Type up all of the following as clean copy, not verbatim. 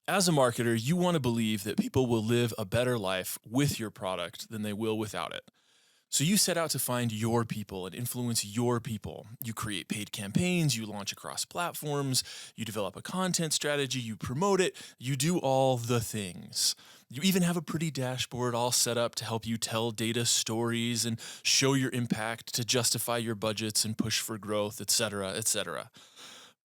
As a marketer, you want to believe that people will live a better life with your product than they will without it. So you set out to find your people and influence your people. You create paid campaigns, you launch across platforms, you develop a content strategy, you promote it, you do all the things. You even have a pretty dashboard all set up to help you tell data stories and show your impact to justify your budgets and push for growth, etc., etc.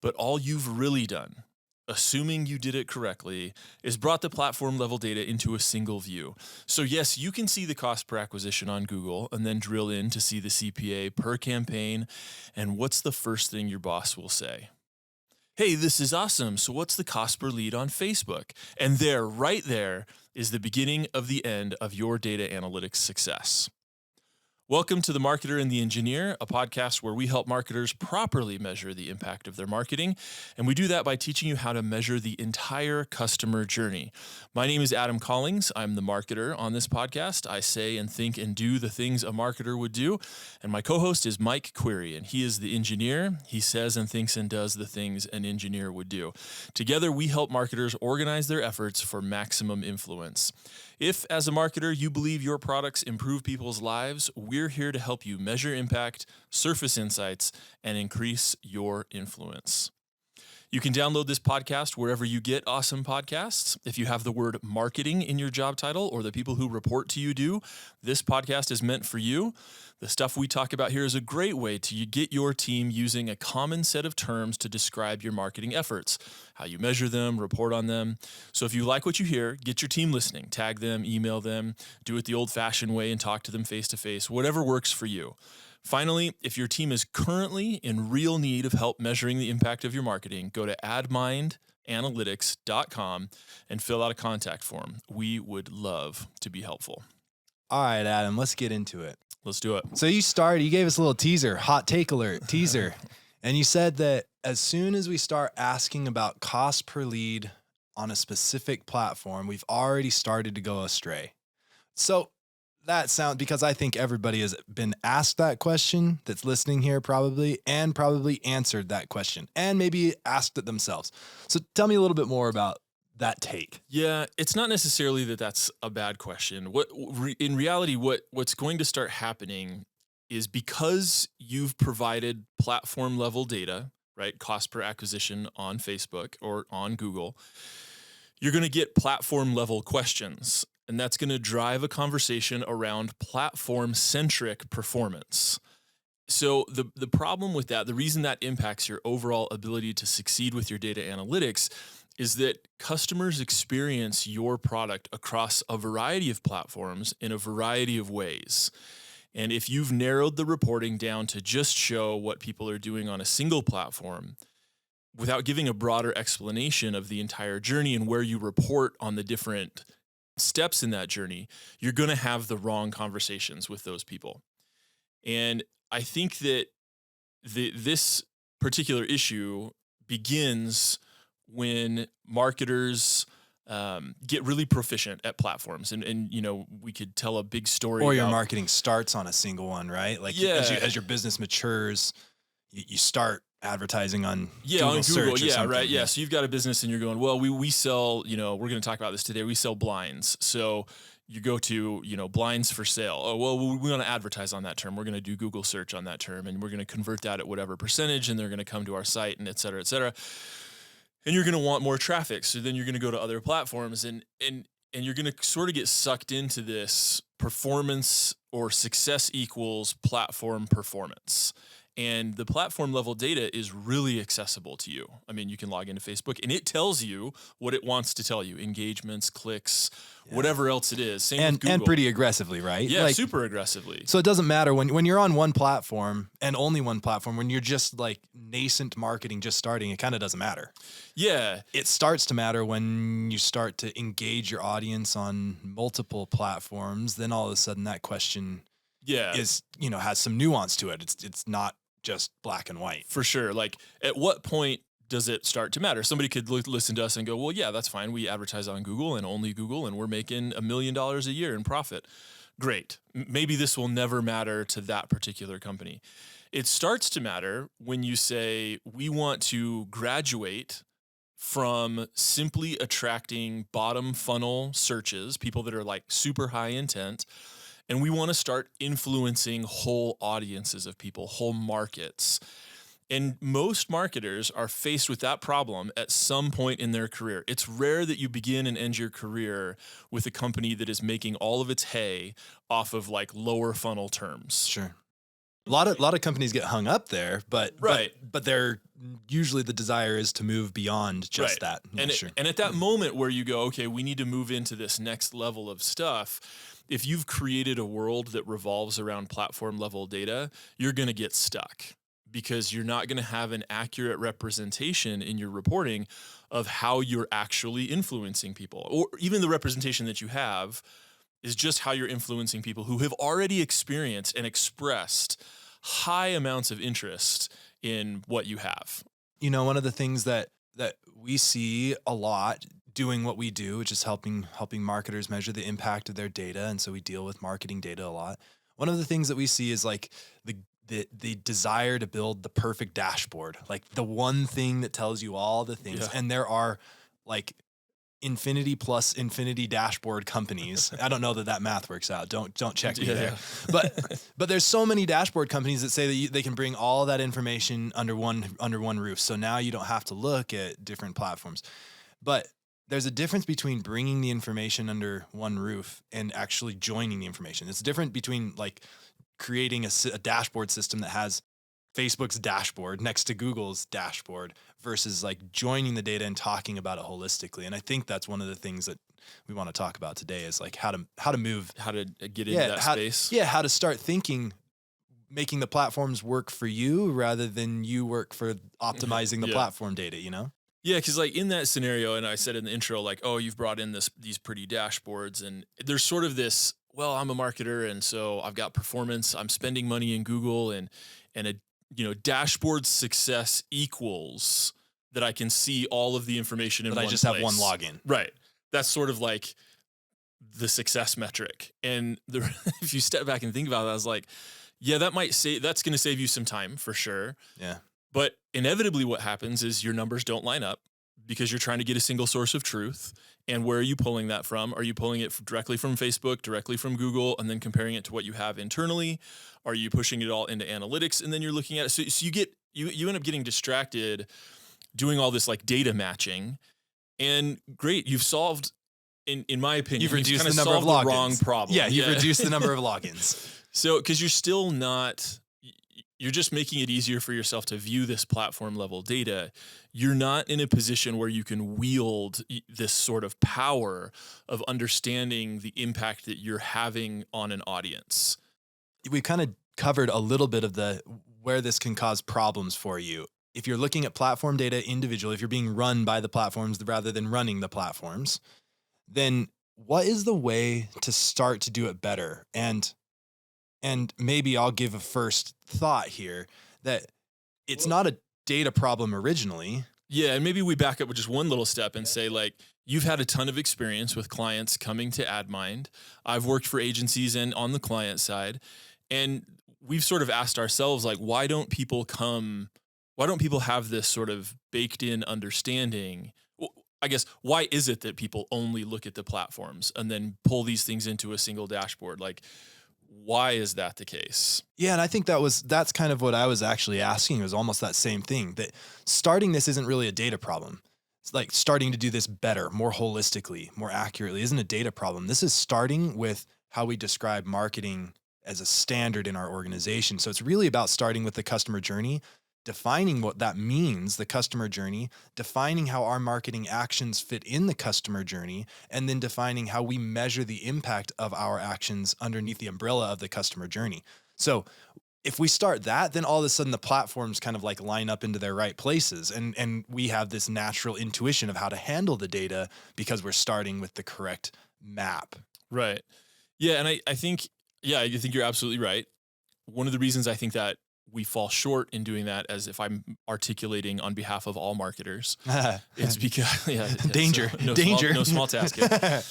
But all you've really done, assuming you did it correctly, is brought the platform level data into a single view. So yes, you can see the cost per acquisition on Google and then drill in to see the CPA per campaign. And what's the first thing your boss will say? Hey, this is awesome. So what's the cost per lead on Facebook? And there, right there, is the beginning of the end of your data analytics success. Welcome to The Marketer and the Engineer, a podcast where we help marketers properly measure the impact of their marketing. And we do that by teaching you how to measure the entire customer journey. My name is Adam Collings. I'm the marketer on this podcast. I say and think and do the things a marketer would do. And my co-host is Mike Query, and he is the engineer. He says and thinks and does the things an engineer would do. Together, we help marketers organize their efforts for maximum influence. If, as a marketer, you believe your products improve people's lives, we're here to help you measure impact, surface insights, and increase your influence. You can download this podcast wherever you get awesome podcasts. If you have the word marketing in your job title, or the people who report to you do, this podcast is meant for you. The stuff we talk about here is a great way to get your team using a common set of terms to describe your marketing efforts, how you measure them, report on them. So if you like what you hear, get your team listening, tag them, email them, do it the old-fashioned way and talk to them face-to-face, whatever works for you. Finally, if your team is currently in real need of help measuring the impact of your marketing, go to admindanalytics.com and fill out a contact form. We would love to be helpful. All right, Adam, let's get into it. Let's do it. So you gave us a little teaser, hot take alert, teaser. And you said that as soon as we start asking about cost per lead on a specific platform, we've already started to go astray. So that sounds, because I think everybody has been asked that question that's listening here probably, and probably answered that question and maybe asked it themselves. So tell me a little bit more about that take. Yeah, it's not necessarily that that's a bad question. In reality, what's going to start happening is, because you've provided platform level data, right? Cost per acquisition on Facebook or on Google, you're going to get platform level questions. And that's going to drive a conversation around platform-centric performance. So the problem with that, the reason that impacts your overall ability to succeed with your data analytics, is that customers experience your product across a variety of platforms in a variety of ways. And if you've narrowed the reporting down to just show what people are doing on a single platform, without giving a broader explanation of the entire journey and where you report on the different steps in that journey, you're going to have the wrong conversations with those people. And I think that this particular issue begins when marketers get really proficient at platforms. And you know, we could tell a big story. Or your marketing starts on a single one, right? Like, yeah, as your business matures, you start advertising on Google search or something. Right. Yeah. So you've got a business and you're going, well, we sell, we're going to talk about this today. We sell blinds. So you go to, blinds for sale. Oh, well, we want to advertise on that term. We're going to do Google search on that term, and we're going to convert that at whatever percentage, and they're going to come to our site, and et cetera, et cetera. And you're going to want more traffic. So then you're going to go to other platforms, and you're going to sort of get sucked into this performance or success equals platform performance. And the platform level data is really accessible to you. I mean, you can log into Facebook and it tells you what it wants to tell you: engagements, clicks, whatever else it is. Same with Google. And pretty aggressively, right? Yeah, like, super aggressively. So it doesn't matter when you're on one platform and only one platform, when you're just like nascent marketing, just starting, it kind of doesn't matter. Yeah. It starts to matter when you start to engage your audience on multiple platforms. Then all of a sudden that question is, has some nuance to it. It's not just black and white. For sure. Like, at what point does it start to matter? Somebody could listen to us and go, well, yeah, that's fine. We advertise on Google and only Google, and we're making $1 million a year in profit. Great. Maybe this will never matter to that particular company. It starts to matter when you say, we want to graduate from simply attracting bottom funnel searches, people that are like super high intent, and we want to start influencing whole audiences of people, whole markets. And most marketers are faced with that problem at some point in their career. It's rare that you begin and end your career with a company that is making all of its hay off of like lower funnel terms. Sure. A lot of companies get hung up there, but Right. but they're usually the desire is to move beyond just Right. that. Yeah, And sure. and at that moment where you go, okay, we need to move into this next level of stuff. If you've created a world that revolves around platform level data, you're going to get stuck because you're not going to have an accurate representation in your reporting of how you're actually influencing people, or even the representation that you have is just how you're influencing people who have already experienced and expressed high amounts of interest in what you have. You know, one of the things that we see a lot doing what we do, which is helping marketers measure the impact of their data, and so we deal with marketing data a lot. One of the things that we see is like the desire to build the perfect dashboard, like the one thing that tells you all the things. Yeah. And there are like infinity plus infinity dashboard companies. I don't know that math works out. Don't check me there. But there's so many dashboard companies that say that they can bring all that information under one roof. So now you don't have to look at different platforms. But there's a difference between bringing the information under one roof and actually joining the information. It's different between like creating a dashboard system that has Facebook's dashboard next to Google's dashboard versus like joining the data and talking about it holistically. And I think that's one of the things that we want to talk about today is like how to get into that space. How to start thinking, making the platforms work for you rather than you work for optimizing the platform data, you know? Yeah, because like in that scenario, and I said in the intro, like, oh, you've brought in these pretty dashboards, and there's sort of this, well, I'm a marketer, and so I've got performance, I'm spending money in Google, and a dashboard success equals that I can see all of the information in one place. But I just have one login. Right. That's sort of like the success metric. And if you step back and think about it, I was like, yeah, that's going to save you some time for sure. Yeah. But inevitably what happens is your numbers don't line up because you're trying to get a single source of truth. And where are you pulling that from? Are you pulling it directly from Facebook, directly from Google, and then comparing it to what you have internally? Are you pushing it all into analytics and then you're looking at it? So you end up getting distracted doing all this like data matching. And great, you've solved, in my opinion, you've reduced the number of logins. The wrong problem. Yeah, you've reduced the number of logins. So, because you're still not, you're just making it easier for yourself to view this platform level data. You're not in a position where you can wield this sort of power of understanding the impact that you're having on an audience. We've kind of covered a little bit of where this can cause problems for you. If you're looking at platform data individually, if you're being run by the platforms rather than running the platforms, then what is the way to start to do it better? And maybe I'll give a first thought here that it's not a data problem originally. Yeah, and maybe we back up with just one little step and say, like, you've had a ton of experience with clients coming to AdMind. I've worked for agencies and on the client side, and we've sort of asked ourselves, like, why don't people have this sort of baked in understanding? Well, I guess, why is it that people only look at the platforms and then pull these things into a single dashboard? Like, why is that the case? Yeah, and I think that's kind of what I was actually asking. It was almost that same thing, that starting this isn't really a data problem. It's like starting to do this better, more holistically, more accurately isn't a data problem. This is starting with how we describe marketing as a standard in our organization. So it's really about starting with the customer journey, defining what that means, the customer journey, defining how our marketing actions fit in the customer journey, and then defining how we measure the impact of our actions underneath the umbrella of the customer journey. So if we start that, then all of a sudden the platforms kind of like line up into their right places. And we have this natural intuition of how to handle the data because we're starting with the correct map. Right. Yeah. And I think you're absolutely right. One of the reasons I think that we fall short in doing that, as if I'm articulating on behalf of all marketers, it's because danger. No small task here.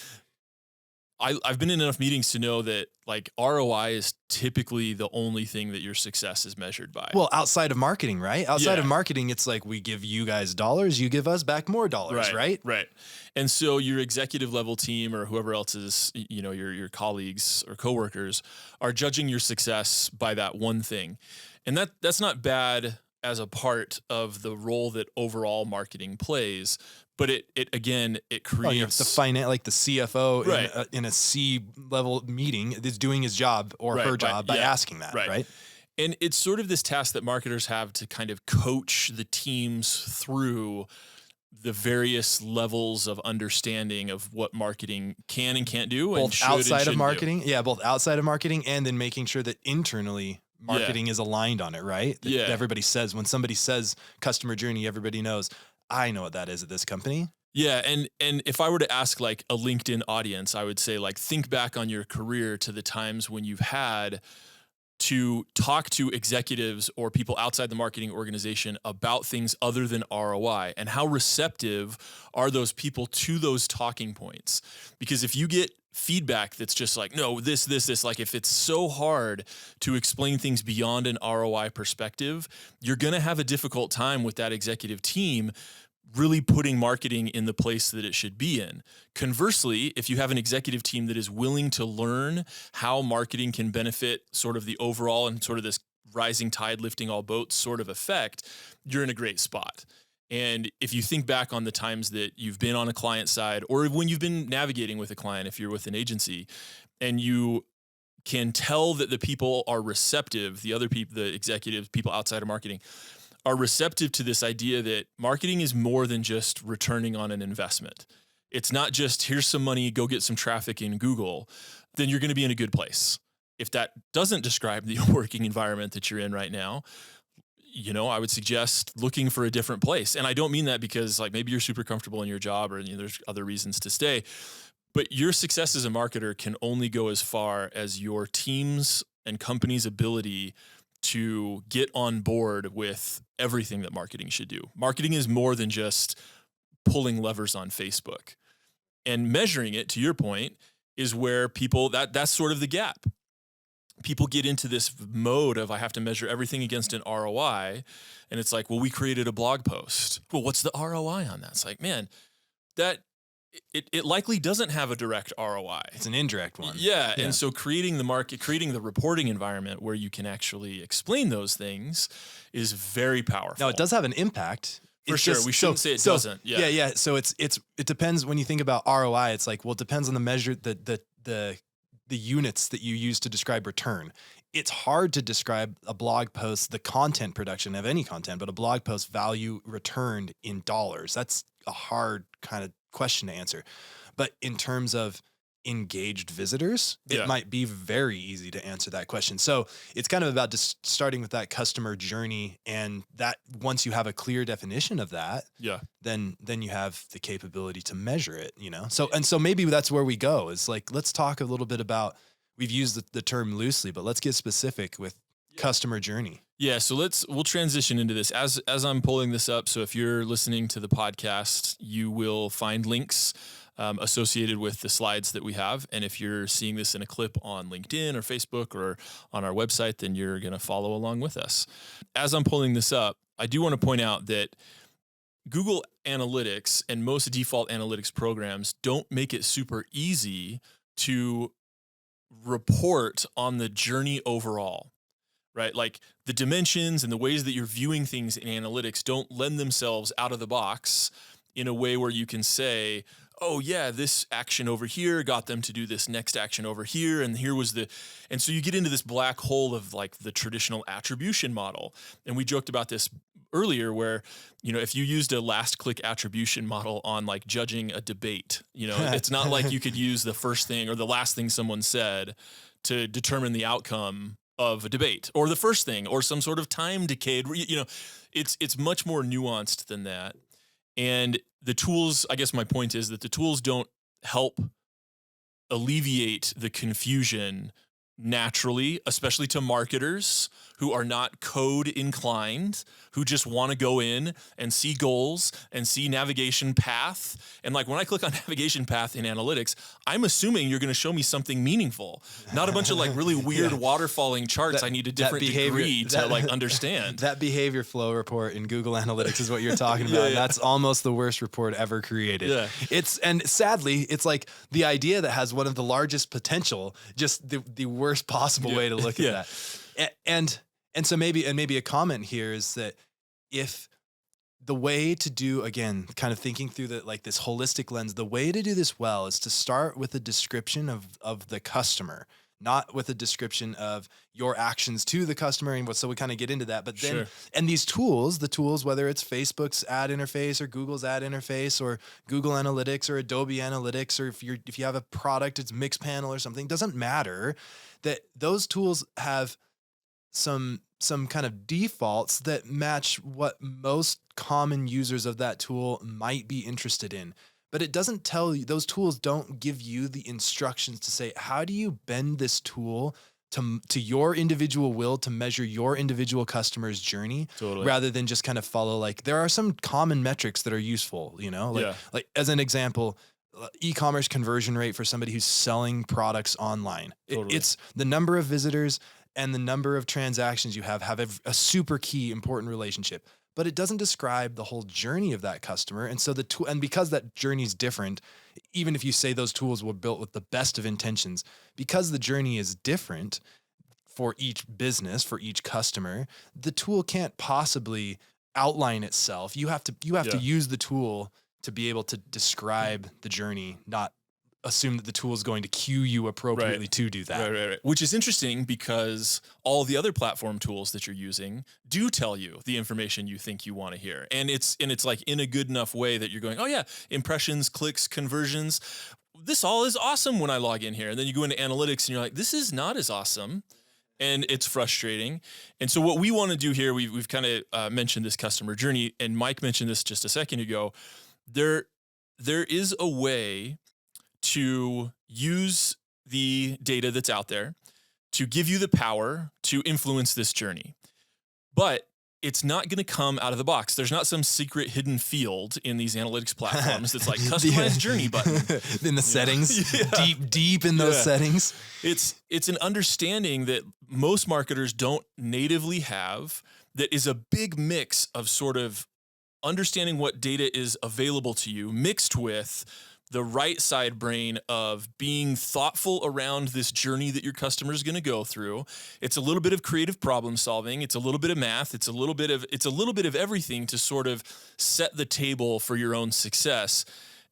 I've been in enough meetings to know that like ROI is typically the only thing that your success is measured by. Well, outside of marketing, right? Outside of Yeah. marketing, it's like we give you guys dollars, you give us back more dollars, right? Right. And so your executive level team or whoever else is, your colleagues or coworkers are judging your success by that one thing. And that's not bad as a part of the role that overall marketing plays, but it again, it Oh, you're creates the finance, like the CFO Right. in a C level meeting is doing his job or Right, her right, job by yeah, asking that, right? And it's sort of this task that marketers have to kind of coach the teams through the various levels of understanding of what marketing can and can't do, and Both should and outside of shouldn't do. marketing, yeah, both outside of marketing and then making sure that internally marketing is aligned on it, right? That Yeah. everybody says, when somebody says customer journey, everybody knows, I know what that is at this company. Yeah, and if I were to ask like a LinkedIn audience, I would say like think back on your career to the times when you've had to talk to executives or people outside the marketing organization about things other than ROI, and how receptive are those people to those talking points? Because if you get feedback that's just like, no, this, like if it's so hard to explain things beyond an ROI perspective, you're going to have a difficult time with that executive team really putting marketing in the place that it should be in. Conversely, if you have an executive team that is willing to learn how marketing can benefit sort of the overall and sort of this rising tide lifting all boats sort of effect, you're in a great spot. And if you think back on the times that you've been on a client side, or when you've been navigating with a client, if you're with an agency, and you can tell that the people are receptive, the other people, the executives, people outside of marketing, are receptive to this idea that marketing is more than just returning on an investment. It's not just here's some money, go get some traffic in Google, then you're going to be in a good place. If that doesn't describe the working environment that you're in right now, I would suggest looking for a different place. And I don't mean that because like maybe you're super comfortable in your job or there's other reasons to stay, but your success as a marketer can only go as far as your team's and company's ability to get on board with everything that marketing should do. Marketing is more than just pulling levers on Facebook. And measuring it, to your point, is where people, that's sort of the gap. People get into this mode of I have to measure everything against an ROI. And it's like, well, we created a blog post. Well, what's the ROI on that? It's like, man, that it likely doesn't have a direct ROI. It's an indirect one. Yeah. And so creating the reporting environment where you can actually explain those things is very powerful. Now it does have an impact. For sure. We shouldn't say it doesn't. Yeah. Yeah. So it depends when you think about ROI. It's like, well, it depends on the measure, the units that you use to describe return. It's hard to describe a blog post, the content production of any content, but a blog post value returned in dollars. That's a hard kind of question to answer. But in terms of engaged visitors, it might be very easy to answer that question. So it's kind of about just starting with that customer journey, and that once you have a clear definition of that, then you have the capability to measure it, So maybe that's where we go, is like, let's talk a little bit about, we've used the term loosely, but let's get specific with customer journey. Yeah, so we'll transition into this as I'm pulling this up. So if you're listening to the podcast, you will find links associated with the slides that we have. And if you're seeing this in a clip on LinkedIn or Facebook or on our website, then you're going to follow along with us. As I'm pulling this up, I do want to point out that Google Analytics and most default analytics programs don't make it super easy to report on the journey overall. Right? Like the dimensions and the ways that you're viewing things in analytics don't lend themselves out of the box in a way where you can say, oh yeah, this action over here got them to do this next action over here. And here was and so you get into this black hole of like the traditional attribution model. And we joked about this earlier where, if you used a last click attribution model on like judging a debate, it's not like you could use the first thing or the last thing someone said to determine the outcome of a debate, or the first thing, or some sort of time decayed, it's much more nuanced than that. And the tools, I guess my point is that the tools don't help alleviate the confusion naturally, especially to marketers who are not code inclined, who just want to go in and see goals and see navigation path. And like when I click on navigation path in analytics, I'm assuming you're going to show me something meaningful, not a bunch of like really weird waterfalling charts I need a different degree to like understand. That behavior flow report in Google Analytics is what you're talking about. That's almost the worst report ever created. Yeah. And sadly, it's like the idea that has one of the largest potential, just the worst possible way to look at that. And so maybe a comment here is that if the way to do, again, kind of thinking through this holistic lens, the way to do this well is to start with a description of the customer, not with a description of your actions to the customer. And so we kind of get into that, but then, and these tools, whether it's Facebook's ad interface or Google's ad interface or Google Analytics or Adobe Analytics, or if you have a product, it's Mixpanel or something, doesn't matter, that those tools have some kind of defaults that match what most common users of that tool might be interested in. But it doesn't tell you, those tools don't give you the instructions to say, how do you bend this tool to your individual will to measure your individual customer's journey, rather than just kind of follow, like, there are some common metrics that are useful, like as an example, e-commerce conversion rate for somebody who's selling products online. It's the number of visitors and the number of transactions you have a super key important relationship, but it doesn't describe the whole journey of that customer. And so and because that journey is different, even if you say those tools were built with the best of intentions, because the journey is different for each business, for each customer, the tool can't possibly outline itself. You have to use the tool to be able to describe the journey, not assume that the tool is going to cue you appropriately to do that. Right. Which is interesting because all the other platform tools that you're using do tell you the information you think you want to hear. And it's like in a good enough way that you're going, oh yeah, impressions, clicks, conversions. This all is awesome when I log in here. And then you go into analytics and you're like, this is not as awesome. And it's frustrating. And so what we want to do here, we've kind of mentioned this customer journey, and Mike mentioned this just a second ago. There is a way to use the data that's out there to give you the power to influence this journey. But it's not going to come out of the box. There's not some secret hidden field in these analytics platforms that's like customized journey button. In the settings, deep in those settings. It's an understanding that most marketers don't natively have, that is a big mix of sort of understanding what data is available to you mixed with the right side brain of being thoughtful around this journey that your customer is going to go through. It's a little bit of creative problem solving. It's a little bit of math. It's a little bit of everything to sort of set the table for your own success.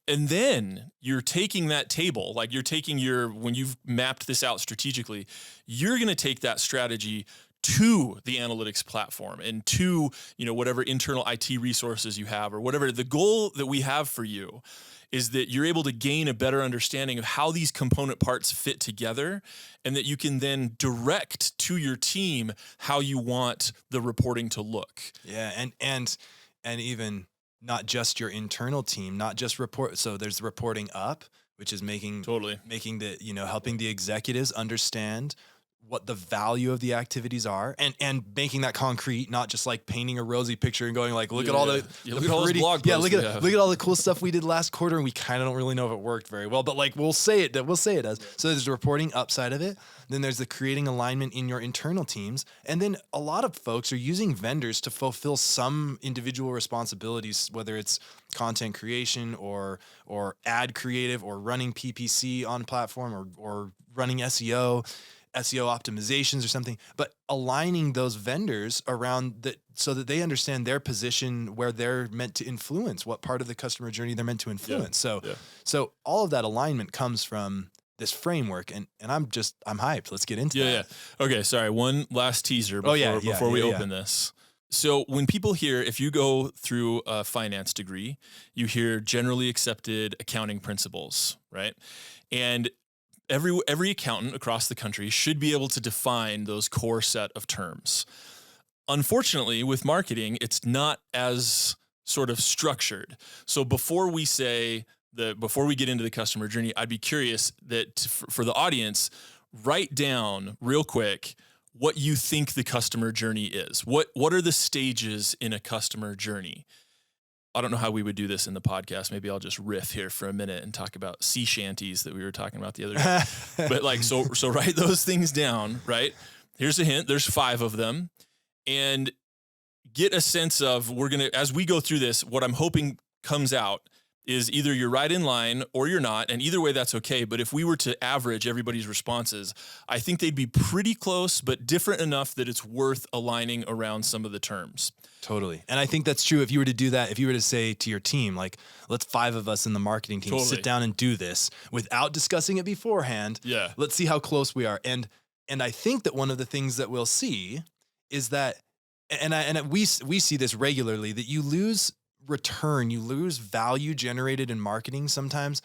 And then you're taking that table, like when you've mapped this out strategically, you're going to take that strategy to the analytics platform and to, whatever internal IT resources you have, or whatever the goal that we have for you is, that you're able to gain a better understanding of how these component parts fit together, and that you can then direct to your team how you want the reporting to look. Yeah. And even not just your internal team, not just report. So there's reporting up, which is making helping the executives understand what the value of the activities are, and making that concrete, not just like painting a rosy picture and going like, look at all the pretty, blog posts look at all the cool stuff we did last quarter, and we kind of don't really know if it worked very well, but like we'll say it does. So there's the reporting upside of it. Then there's the creating alignment in your internal teams, and then a lot of folks are using vendors to fulfill some individual responsibilities, whether it's content creation or ad creative or running PPC on platform or running SEO optimizations or something, but aligning those vendors around that so that they understand their position, where they're meant to influence, what part of the customer journey they're meant to influence. So all of that alignment comes from this framework, and I'm hyped. Let's get into that. Yeah. Okay. Sorry. One last teaser before we open this. So when people hear, if you go through a finance degree, you hear generally accepted accounting principles, right? And every accountant across the country should be able to define those core set of terms. Unfortunately, with marketing, it's not as sort of structured. So before we get into the customer journey, I'd be curious that for the audience, write down real quick, what you think the customer journey is. What are the stages in a customer journey? I don't know how we would do this in the podcast. Maybe I'll just riff here for a minute and talk about sea shanties that we were talking about the other day. But like, so write those things down, right? Here's a hint. There's 5 of them. And get a sense of, as we go through this, what I'm hoping comes out is either you're right in line or you're not. And either way, that's okay. But if we were to average everybody's responses, I think they'd be pretty close, but different enough that it's worth aligning around some of the terms. Totally. And I think that's true. If you were to do that, if you were to say to your team, like, let's 5 of us in the marketing team sit down and do this without discussing it beforehand. Yeah. Let's see how close we are. And I think that one of the things that we'll see is that, we see this regularly, that you lose return, you lose value generated in marketing sometimes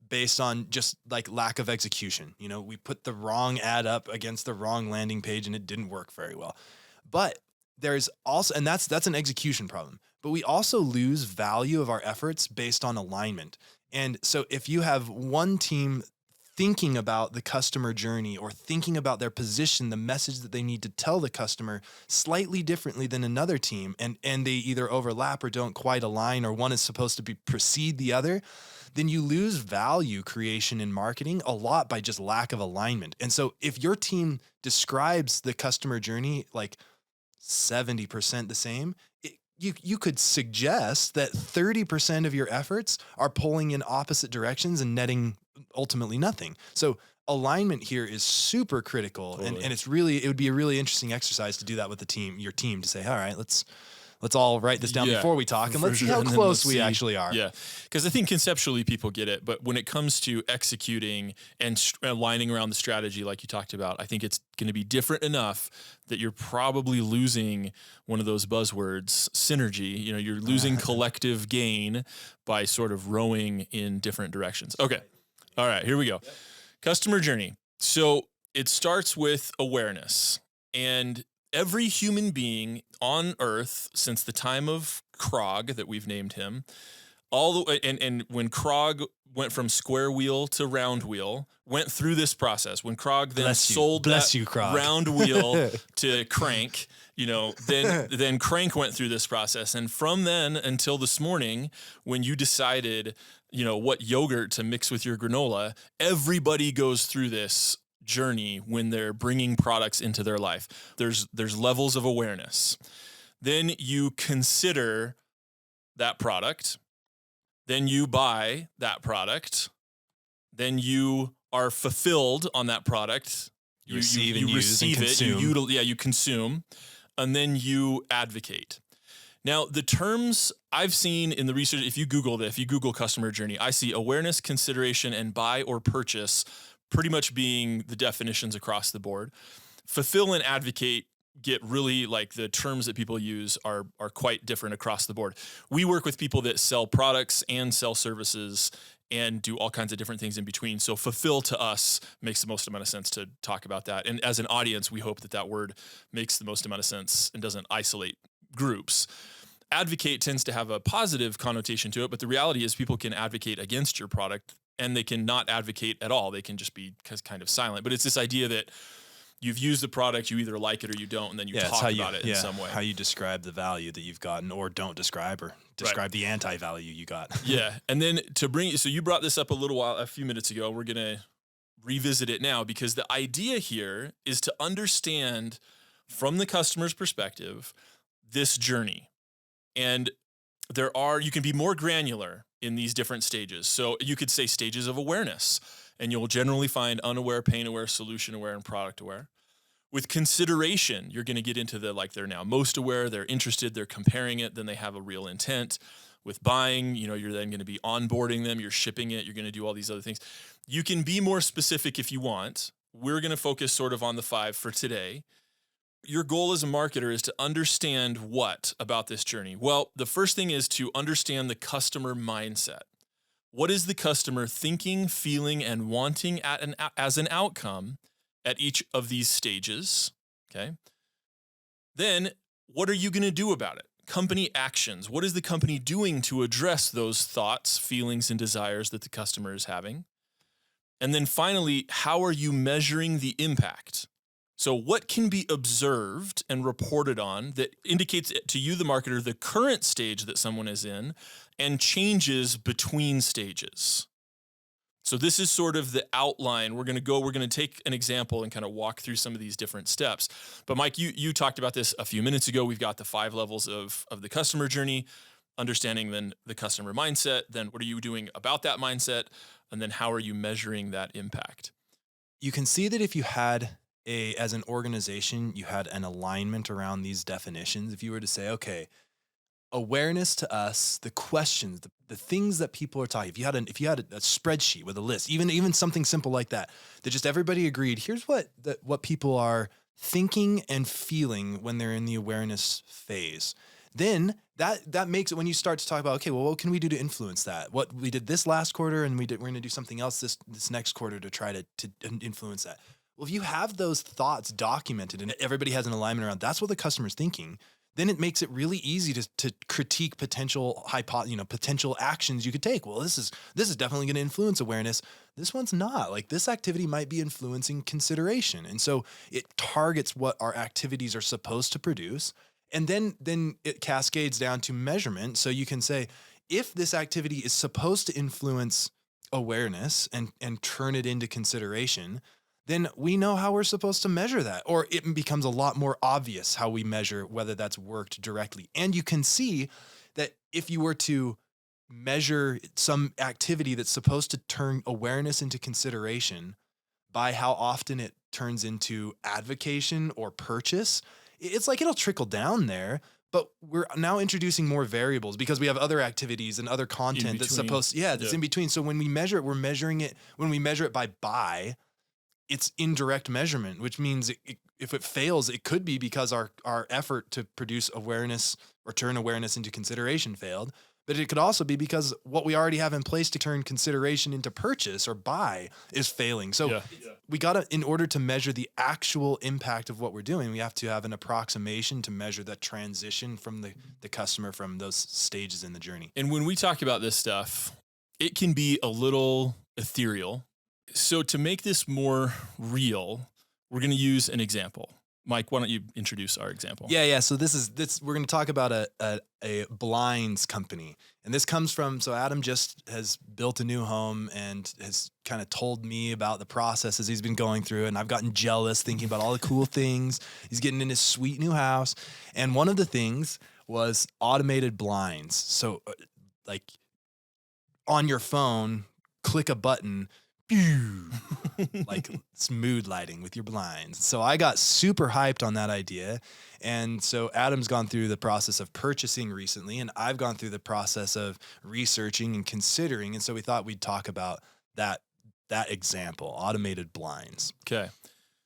based on just like lack of execution. You know, we put the wrong ad up against the wrong landing page and it didn't work very well. But there's also, and that's an execution problem, but we also lose value of our efforts based on alignment. And so if you have one team thinking about the customer journey or thinking about their position, the message that they need to tell the customer slightly differently than another team, and they either overlap or don't quite align, or one is supposed to precede the other, then you lose value creation in marketing a lot by just lack of alignment. And so if your team describes the customer journey like 70% the same, you could suggest that 30% of your efforts are pulling in opposite directions and netting ultimately nothing. So alignment here is super critical. Totally. And it would be a really interesting exercise to do that with your team, to say, all right, let's all write this down before we talk, and let's see how close we actually are. Yeah. Because I think conceptually people get it, but when it comes to executing and aligning around the strategy, like you talked about, I think it's going to be different enough that you're probably losing one of those buzzwords, synergy. You know, you're losing collective gain by sort of rowing in different directions. Okay. All right, here we go. Yep. Customer journey. So it starts with awareness, and every human being on earth since the time of Krog, that we've named him, and when Krog went from square wheel to round wheel, went through this process. When Krog then sold round wheel to Crank, you know, then Crank went through this process. And from then until this morning, when you decided, you know, what yogurt to mix with your granola, everybody goes through this journey when they're bringing products into their life. There's levels of awareness. Then you consider that product. Then you buy that product. Then you are fulfilled on that product. You receive it. Consume. You consume. And then you advocate. Now, the terms I've seen in the research, if you Google customer journey, I see awareness, consideration, and buy or purchase pretty much being the definitions across the board. Fulfill and advocate get really, like, the terms that people use are quite different across the board. We work with people that sell products and sell services and do all kinds of different things in between. So fulfill to us makes the most amount of sense to talk about that. And as an audience, we hope that word makes the most amount of sense and doesn't isolate groups. Advocate tends to have a positive connotation to it, but the reality is people can advocate against your product and they can not advocate at all. They can just be kind of silent. But it's this idea that you've used the product, you either like it or you don't, and then you talk about it in some way. How you describe the value that you've gotten, or don't describe, or describe the anti-value you got. Yeah. And then so you brought this up a few minutes ago. We're going to revisit it now, because the idea here is to understand from the customer's perspective this journey. And you can be more granular in these different stages. So you could say stages of awareness, and you'll generally find unaware, pain aware, solution aware, and product aware. With consideration, you're going to get into they're now most aware, they're interested, they're comparing it, then they have a real intent. With buying, you're then going to be onboarding them, you're shipping it, you're going to do all these other things. You can be more specific if you want. We're going to focus sort of on the 5 for today. Your goal as a marketer is to understand what about this journey? Well, the first thing is to understand the customer mindset. What is the customer thinking, feeling, and wanting as an outcome at each of these stages? Okay. Then what are you going to do about it? Company actions. What is the company doing to address those thoughts, feelings, and desires that the customer is having? And then finally, how are you measuring the impact So, what can be observed and reported on that indicates to you, the marketer, the current stage that someone is in and changes between stages? So, this is sort of the outline. We're going to take an example and kind of walk through some of these different steps. But, Mike, you talked about this a few minutes ago. We've got the 5 levels of the customer journey, understanding then the customer mindset. Then, what are you doing about that mindset? And then, how are you measuring that impact? You can see that if you had as an organization, you had an alignment around these definitions. If you were to say, okay, awareness to us, the questions, the things that people are talking. If you had a spreadsheet with a list, even something simple like that just everybody agreed, here's what people are thinking and feeling when they're in the awareness phase. Then that makes it, when you start to talk about, okay, well, what can we do to influence that? What we did this last quarter, and we're going to do something else this next quarter to try to influence that. Well, if you have those thoughts documented and everybody has an alignment around, that's what the customer's thinking, then it makes it really easy to critique potential potential actions you could take. Well, this is definitely going to influence awareness. This one's not. Like, this activity might be influencing consideration. And so it targets what our activities are supposed to produce. And then it cascades down to measurement. So you can say, if this activity is supposed to influence awareness and turn it into consideration, then we know how we're supposed to measure that, or it becomes a lot more obvious how we measure whether that's worked directly. And you can see that if you were to measure some activity that's supposed to turn awareness into consideration by how often it turns into advocation or purchase, it's like it'll trickle down there. But we're now introducing more variables because we have other activities and other content that's supposed, that's in between. So when we measure it, we're measuring it, when we measure it by buy, it's indirect measurement, which means if it fails, it could be because our effort to produce awareness or turn awareness into consideration failed. But it could also be because what we already have in place to turn consideration into purchase or buy is failing. So we got to, in order to measure the actual impact of what we're doing, we have to have an approximation to measure that transition from the customer from those stages in the journey. And when we talk about this stuff, it can be a little ethereal. So to make this more real, we're going to use an example. Mike, why don't you introduce our example? Yeah. So we're going to talk about a blinds company. And this comes from, so Adam just has built a new home and has kind of told me about the processes he's been going through. And I've gotten jealous thinking about all the cool things he's getting in his sweet new house. And one of the things was automated blinds. So like on your phone, click a button, like it's mood lighting with your blinds. So I got super hyped on that idea. And so Adam's gone through the process of purchasing recently, and I've gone through the process of researching and considering. And so we thought we'd talk about that example, automated blinds. Okay.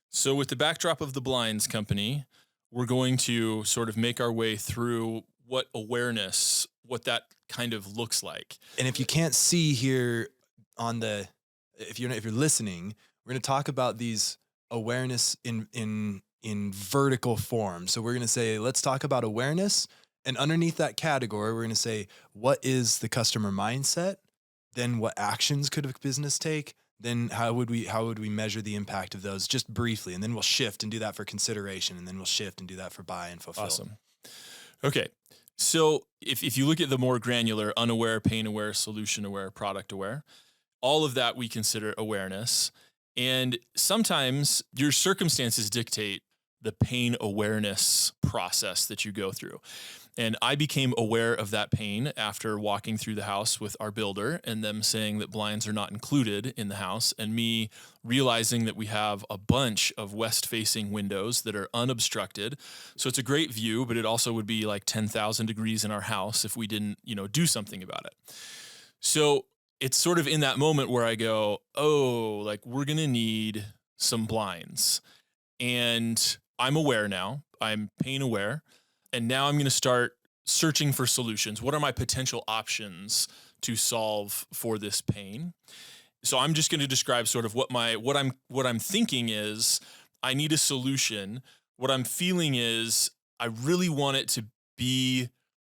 So with the backdrop of the blinds company, we're going to sort of make our way through what that kind of looks like. And if you can't see here on if you're listening, we're going to talk about these awareness in vertical form. So we're going to say, let's talk about awareness. And underneath that category, we're going to say, what is the customer mindset? Then what actions could a business take? Then how would we measure the impact of those, just briefly? And then we'll shift and do that for consideration. And then we'll shift and do that for buy and fulfill. Awesome. Okay. So if you look at the more granular, unaware, pain aware, solution aware, product aware, all of that we consider awareness. And sometimes your circumstances dictate the pain awareness process that you go through. And I became aware of that pain after walking through the house with our builder and them saying that blinds are not included in the house, and me realizing that we have a bunch of west-facing windows that are unobstructed. So it's a great view, but it also would be like 10,000 degrees in our house if we didn't, do something about it. So it's sort of in that moment where I go, oh, like we're going to need some blinds. And I'm aware now, I'm pain aware. And now I'm going to start searching for solutions. What are my potential options to solve for this pain? So I'm just going to describe sort of what I'm thinking is I need a solution. What I'm feeling is I really want it to be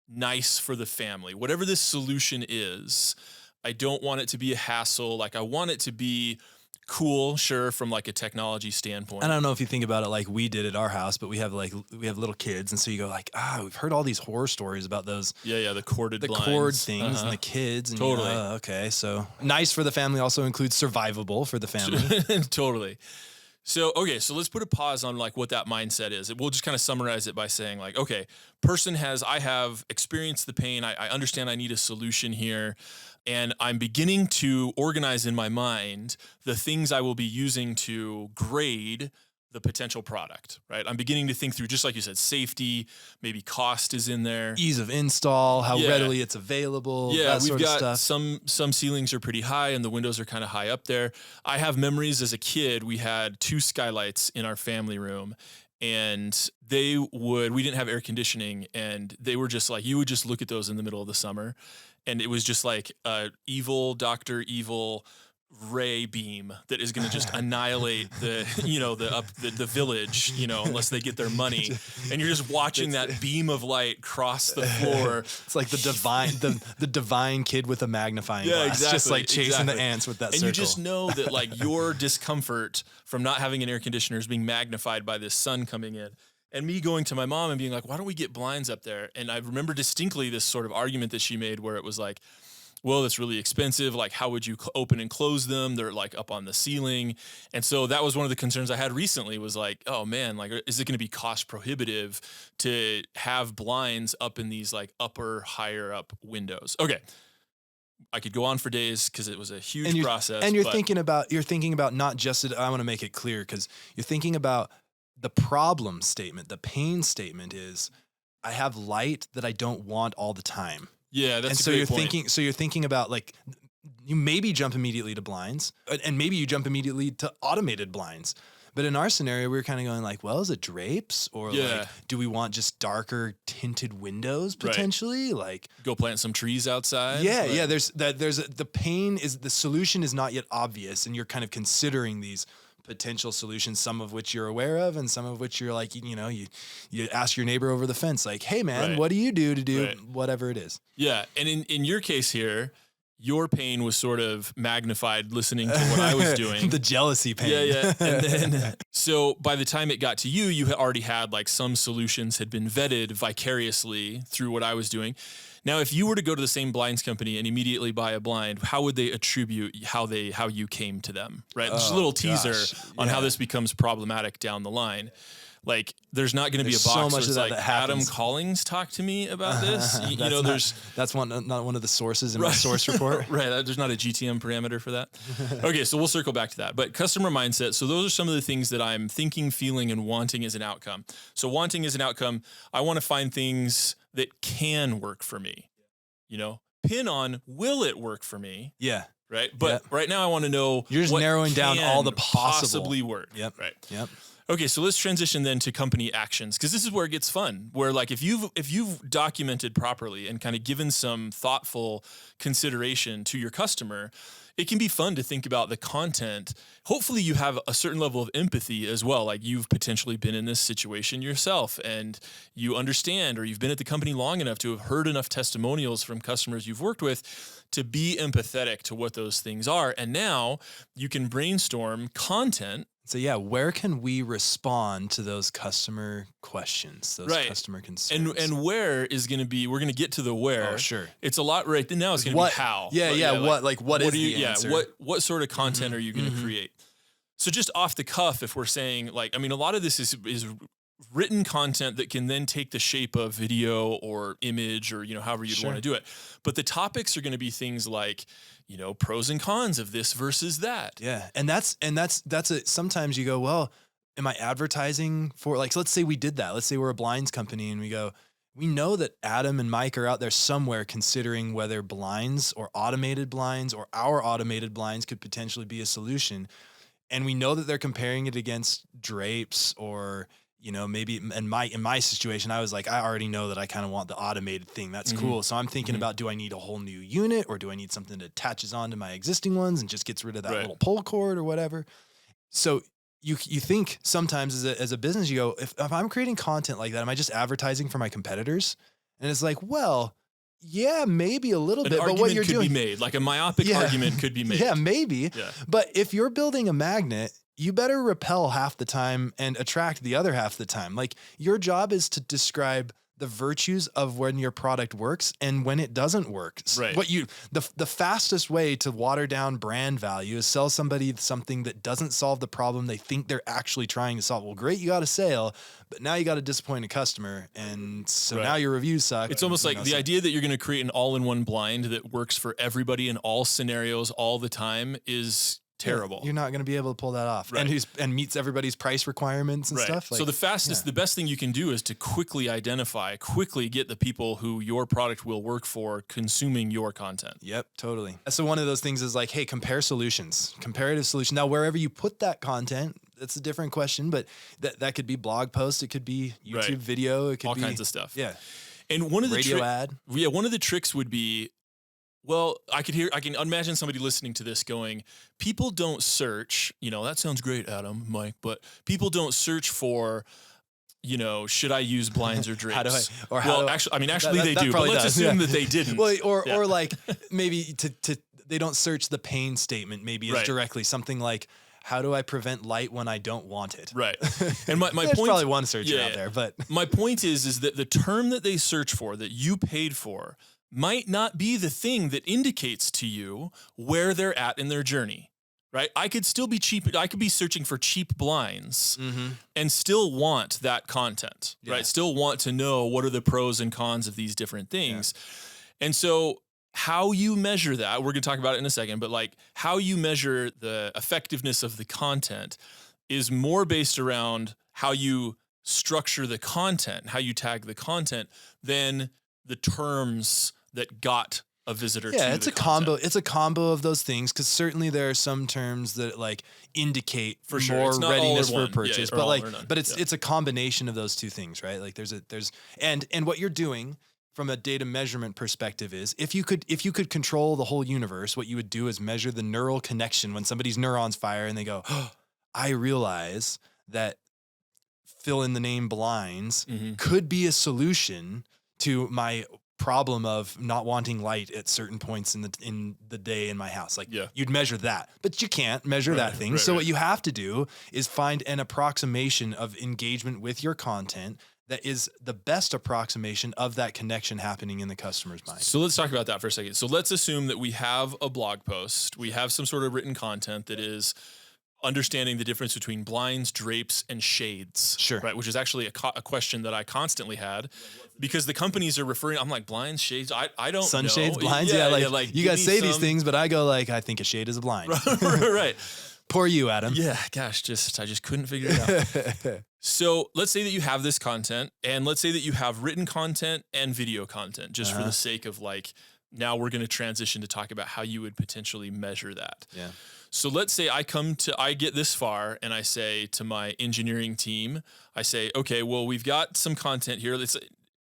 nice for the family. Whatever this solution is, I don't want it to be a hassle. Like I want it to be cool, sure, from like a technology standpoint. And I don't know if you think about it like we did at our house, but we have little kids, and so you go like, we've heard all these horror stories about those Yeah, the corded cord blinds. things and the kids. And Totally. Okay, so nice for the family also includes survivable for the family. Totally. So, okay, so let's put a pause on like what that mindset is. We'll just kind of summarize it by saying like, okay, I have experienced the pain. I understand I need a solution here. And I'm beginning to organize in my mind the things I will be using to grade the potential product, right? I'm beginning to think through, just like you said, safety, maybe cost is in there. Ease of install, how Yeah. readily it's available. Yeah, that we've sort got of stuff. some ceilings are pretty high and the windows are kind of high up there. I have memories as a kid, we had 2 skylights in our family room, and we didn't have air conditioning, and they were just like, you would just look at those in the middle of the summer, and it was just like Dr. Evil ray beam that is going to just annihilate the village, unless they get their money. And you're just watching that beam of light cross the floor. It's like the divine kid with a magnifying Yeah, glass, exactly, just like chasing exactly. the ants with that And circle. you just know that like your discomfort from not having an air conditioner is being magnified by this sun coming in. And me going to my mom and being like, why don't we get blinds up there? And I remember distinctly this sort of argument that she made where it was like, well, that's really expensive. Like, how would you open and close them? They're like up on the ceiling. And so that was one of the concerns I had recently was like, oh man, like, is it going to be cost prohibitive to have blinds up in these like higher up windows? Okay. I could go on for days because it was a huge process. And you're thinking about not just it. I want to make it clear because you're thinking about the problem statement. The pain statement is I have light that I don't want all the time. Yeah, that's and a so great you're point. thinking about like you maybe jump immediately to blinds and maybe you jump immediately to automated blinds. But in our scenario, we were kind of going like, well, is it drapes or like, do we want just darker tinted windows potentially? Right. Like go plant some trees outside. Yeah. Yeah. The solution is not yet obvious. And you're kind of considering these potential solutions, some of which you're aware of and some of which you're like, you ask your neighbor over the fence, like, hey man, what do you do to do whatever it is? Yeah. And in your case here, your pain was sort of magnified listening to what I was doing. The jealousy pain. Yeah. And then, so by the time it got to you, you had already had like some solutions had been vetted vicariously through what I was doing. Now, if you were to go to the same blinds company and immediately buy a blind, how would they attribute how you came to them, right? Just a little teaser on how this becomes problematic down the line. Like, there's not going to be a box so where much it's of that like, that happens. Adam Collins talked to me about this. That's not one of the sources in my source report. Right. There's not a GTM parameter for that. Okay. So we'll circle back to that. But customer mindset. So those are some of the things that I'm thinking, feeling, and wanting as an outcome. So wanting as an outcome, I want to find things that can work for me. Pin on, will it work for me? Yeah. Right. But right now I want to know you're just narrowing down all the possibly work. Yep. Right. Yep. Okay, so let's transition then to company actions, because this is where it gets fun. Where like if you've documented properly and kind of given some thoughtful consideration to your customer, it can be fun to think about the content. Hopefully you have a certain level of empathy as well. Like you've potentially been in this situation yourself and you understand, or you've been at the company long enough to have heard enough testimonials from customers you've worked with to be empathetic to what those things are. And now you can brainstorm content. So yeah, where can we respond to those customer questions, those customer concerns? And where is going to be, we're going to get to the where. Oh, sure. It's a lot right now. It's going to be how. Yeah. What is the answer? What sort of content are you going to create? So just off the cuff, if we're saying like, I mean, a lot of this is written content that can then take the shape of video or image or, however you'd want to do it. But the topics are going to be things like, pros and cons of this versus that. Yeah. And that's sometimes you go, well, am I advertising for like, so let's say we did that. Let's say we're a blinds company and we go, we know that Adam and Mike are out there somewhere considering whether blinds or automated blinds or our automated blinds could potentially be a solution. And we know that they're comparing it against drapes or, maybe in my situation, I was like, I already know that I kind of want the automated thing. That's cool. So I'm thinking about, do I need a whole new unit or do I need something that attaches onto my existing ones and just gets rid of that little pull cord or whatever? So you think sometimes as a business, you go, if I'm creating content like that, am I just advertising for my competitors? And it's like, well, Yeah, maybe a little An bit, but argument what you're could doing, be made, like a myopic argument could be made. yeah, maybe. Yeah. But if you're building a magnet, you better repel half the time and attract the other half the time. Like your job is to describe the virtues of when your product works and when it doesn't work. Right. The fastest way to water down brand value is sell somebody something that doesn't solve the problem they think they're actually trying to solve. Well, great, you got a sale, but now you got to disappoint a customer, and so Right. now your reviews suck. It's almost You like know, the so- idea that you're going to create an all-in-one blind that works for everybody in all scenarios all the time is terrible. You're not going to be able to pull that off, Right. and meets everybody's price requirements and Right. stuff. So the best thing you can do is to quickly get the people who your product will work for consuming your content. Yep, totally. So one of those things is like, hey, compare solutions, comparative solution. Now, wherever you put that content, that's a different question, but that could be blog post, it could be YouTube Right. video, it could All be kinds of stuff. Yeah, And one of the radio ad. one of the tricks would be, well, I can imagine somebody listening to this going, people don't search, that sounds great, Adam, Mike, but people don't search for, should I use blinds or drapes? How do I? Or how? Well, do I- actually, they that do. But probably let's does, assume yeah. that they didn't. Well, Yeah. or like maybe to they don't search the pain statement. Maybe as Right. directly something like, how do I prevent light when I don't want it? Right. And my There's point, probably one searcher yeah, out there, but my point is that the term that they search for, that you paid for, might not be the thing that indicates to you where they're at in their journey. Right? I could still be cheap. I could be searching for cheap blinds and still want that content, Yeah. right? Still want to know what are the pros and cons of these different things. And so how you measure that, we're going to talk about it in a second, but like how you measure the effectiveness of the content is more based around how you structure the content, how you tag the content, than the terms that got a visitor to yeah, it's the a combo. content. It's a combo of those things, because certainly there are some terms that like indicate For sure. more It's not all readiness or for one. purchase, Yeah, or but all like, or none. but it's Yeah. it's a combination of those two things, right? Like there's and what you're doing from a data measurement perspective is, if you could control the whole universe, what you would do is measure the neural connection when somebody's neurons fire and they go, oh, I realize that fill in the name blinds Mhm. could be a solution to my problem of not wanting light at certain points in the day in my house. Like Yeah. you'd measure that, but you can't measure that thing. right, So right. what you have to do is find an approximation of engagement with your content that is the best approximation of that connection happening in the customer's mind. So let's talk about that for a second. So let's assume that we have a blog post, we have some sort of written content that is understanding the difference between blinds, drapes, and shades. Sure. Right, which is actually a question that I constantly had, because the companies are referring. I'm like, blinds, shades. I don't Sunshades, know. blinds, yeah, like you give guys me say these some- things, but I go like, I think a shade is a blind. right. Poor you, Adam. Yeah. Gosh, I just couldn't figure it out. So let's say that you have this content, and let's say that you have written content and video content, just for the sake of like, now we're going to transition to talk about how you would potentially measure that. Yeah. So let's say I get this far and I say to my engineering team, I say, okay, well, we've got some content here.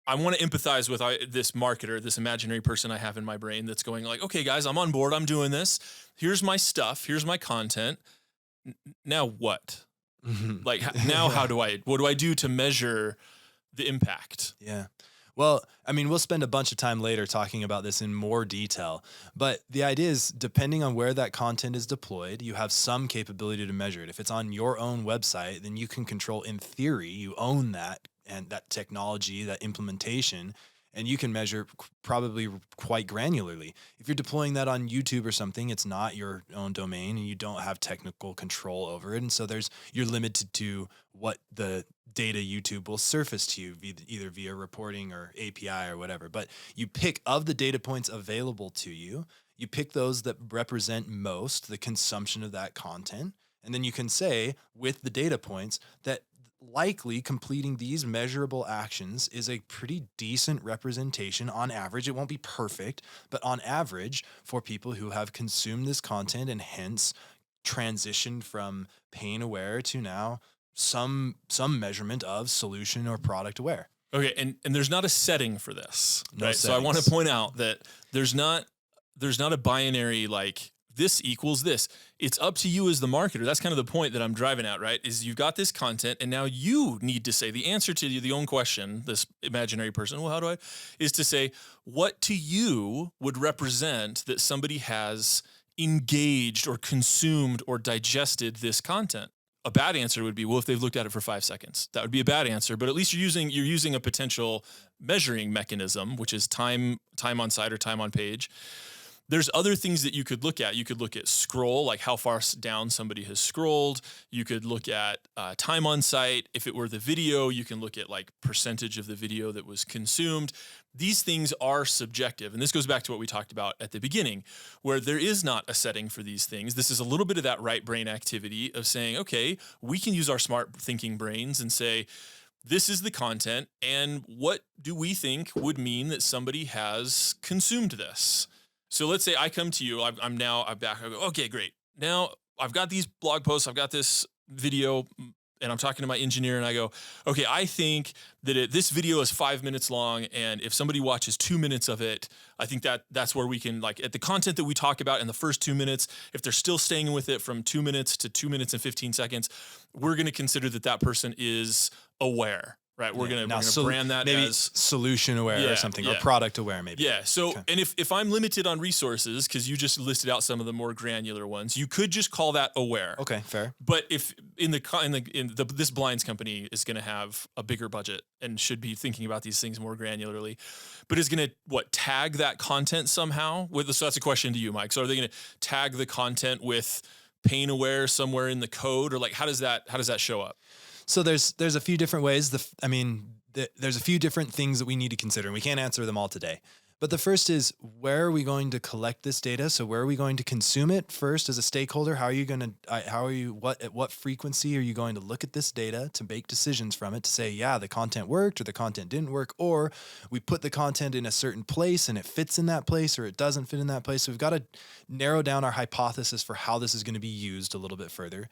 I want to empathize with this marketer, this imaginary person I have in my brain that's going like, okay, guys, I'm on board. I'm doing this. Here's my stuff. Here's my content. Now what? Like now what do I do to measure the impact? Yeah. Well, I mean, we'll spend a bunch of time later talking about this in more detail, but the idea is, depending on where that content is deployed, you have some capability to measure it. If it's on your own website, then you can control, in theory, you own that and that technology, that implementation, and you can measure probably quite granularly. If you're deploying that on YouTube or something, it's not your own domain and you don't have technical control over it. And so you're limited to what the data YouTube will surface to you, either via reporting or API or whatever. But you pick, of the data points available to you, you pick those that represent most the consumption of that content. And then you can say, with the data points, that likely completing these measurable actions is a pretty decent representation on average. It won't be perfect, but on average, for people who have consumed this content and hence transitioned from pain aware to now some measurement of solution or product aware. Okay, and there's not a setting for this, No right? So I want to settings. point out that there's not a binary like this equals this. It's up to you as the marketer. That's kind of the point that I'm driving at, right? Is you've got this content and now you need to say the answer to the own question, this imaginary person, well, how do I, is to say, what to you would represent that somebody has engaged or consumed or digested this content? A bad answer would be, well, if they've looked at it for 5 seconds, that would be a bad answer. But at least you're using a potential measuring mechanism, which is time on site or time on page. There's other things that you could look at. You could look at scroll, like how far down somebody has scrolled. You could look at time on site. If it were the video, you can look at like percentage of the video that was consumed. These things are subjective. And this goes back to what we talked about at the beginning, where there is not a setting for these things. This is a little bit of that right brain activity of saying, okay, we can use our smart thinking brains and say, this is the content, and what do we think would mean that somebody has consumed this? So let's say I come to you, I'm back. I go, okay, great. Now I've got these blog posts, I've got this video, and I'm talking to my engineer and I go, okay, I think that this video is 5 minutes long. And if somebody watches 2 minutes of it, I think that's where we can, like, at the content that we talk about in the first 2 minutes, if they're still staying with it from 2 minutes to 2 minutes and 15 seconds, we're going to consider that person is aware. Right, we're gonna brand that maybe as solution aware or something, or product aware maybe. Yeah. So, and if I'm limited on resources, because you just listed out some of the more granular ones, you could just call that aware. Okay, fair. But if this blinds company is going to have a bigger budget and should be thinking about these things more granularly, but is going to tag that content somehow with. So that's a question to you, Mike. So are they going to tag the content with pain aware somewhere in the code, or like how does that show up? So there's a few different ways. There's a few different things that we need to consider, and we can't answer them all today. But the first is, where are we going to collect this data? So where are we going to consume it first as a stakeholder? At what frequency are you going to look at this data to make decisions from it to say, yeah, the content worked or the content didn't work, or we put the content in a certain place and it fits in that place or it doesn't fit in that place. So we've got to narrow down our hypothesis for how this is going to be used a little bit further.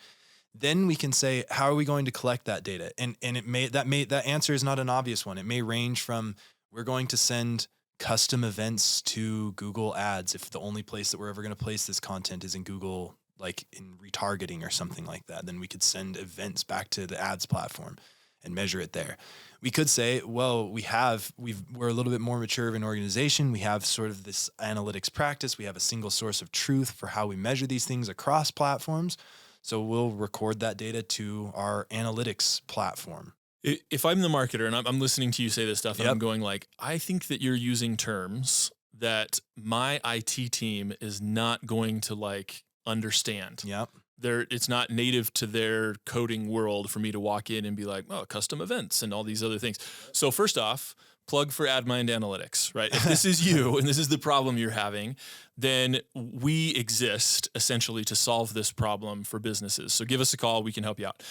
Then we can say, how are we going to collect that data? And that answer is not an obvious one. It may range from, we're going to send custom events to Google Ads if the only place that we're ever going to place this content is in Google, like in retargeting or something like that. Then we could send events back to the ads platform and measure it there. We could say, well, we're a little bit more mature of an organization. We have sort of this analytics practice. We have a single source of truth for how we measure these things across platforms. So we'll record that data to our analytics platform. If I'm the marketer and I'm listening to you say this stuff, and I'm going like, I think that you're using terms that my IT team is not going to like understand. Yep. It's not native to their coding world for me to walk in and be like, oh, custom events and all these other things. So first off, plug for AdMind Analytics, right? If this is you and this is the problem you're having, then we exist essentially to solve this problem for businesses. So give us a call. We can help you out.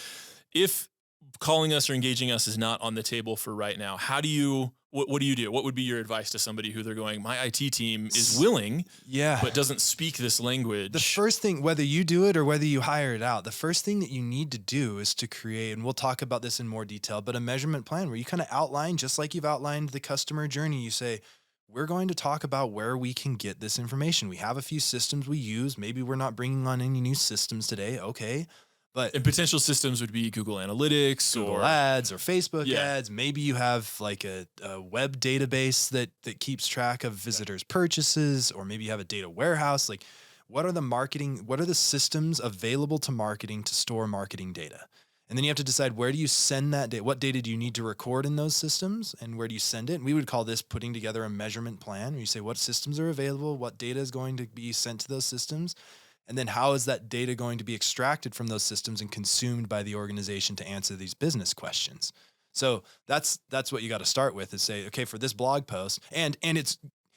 If calling us or engaging us is not on the table for right now, what do you do? What would be your advice to somebody who they're going, my IT team is willing, but doesn't speak this language? The first thing, whether you do it or whether you hire it out, the first thing that you need to do is to create, and we'll talk about this in more detail, but a measurement plan where you kind of outline, just like you've outlined the customer journey, you say, we're going to talk about where we can get this information. We have a few systems we use. Maybe we're not bringing on any new systems today. Okay. And potential systems would be Google Analytics, Google Ads or Facebook ads. Maybe you have like a web database that keeps track of visitors' purchases, or maybe you have a data warehouse. Like, what are the systems available to marketing to store marketing data? And then you have to decide, where do you send that data? What data do you need to record in those systems, and where do you send it? And we would call this putting together a measurement plan, where you say what systems are available, what data is going to be sent to those systems, and then how is that data going to be extracted from those systems and consumed by the organization to answer these business questions. So that's what you got to start with, is say, okay, for this blog post, and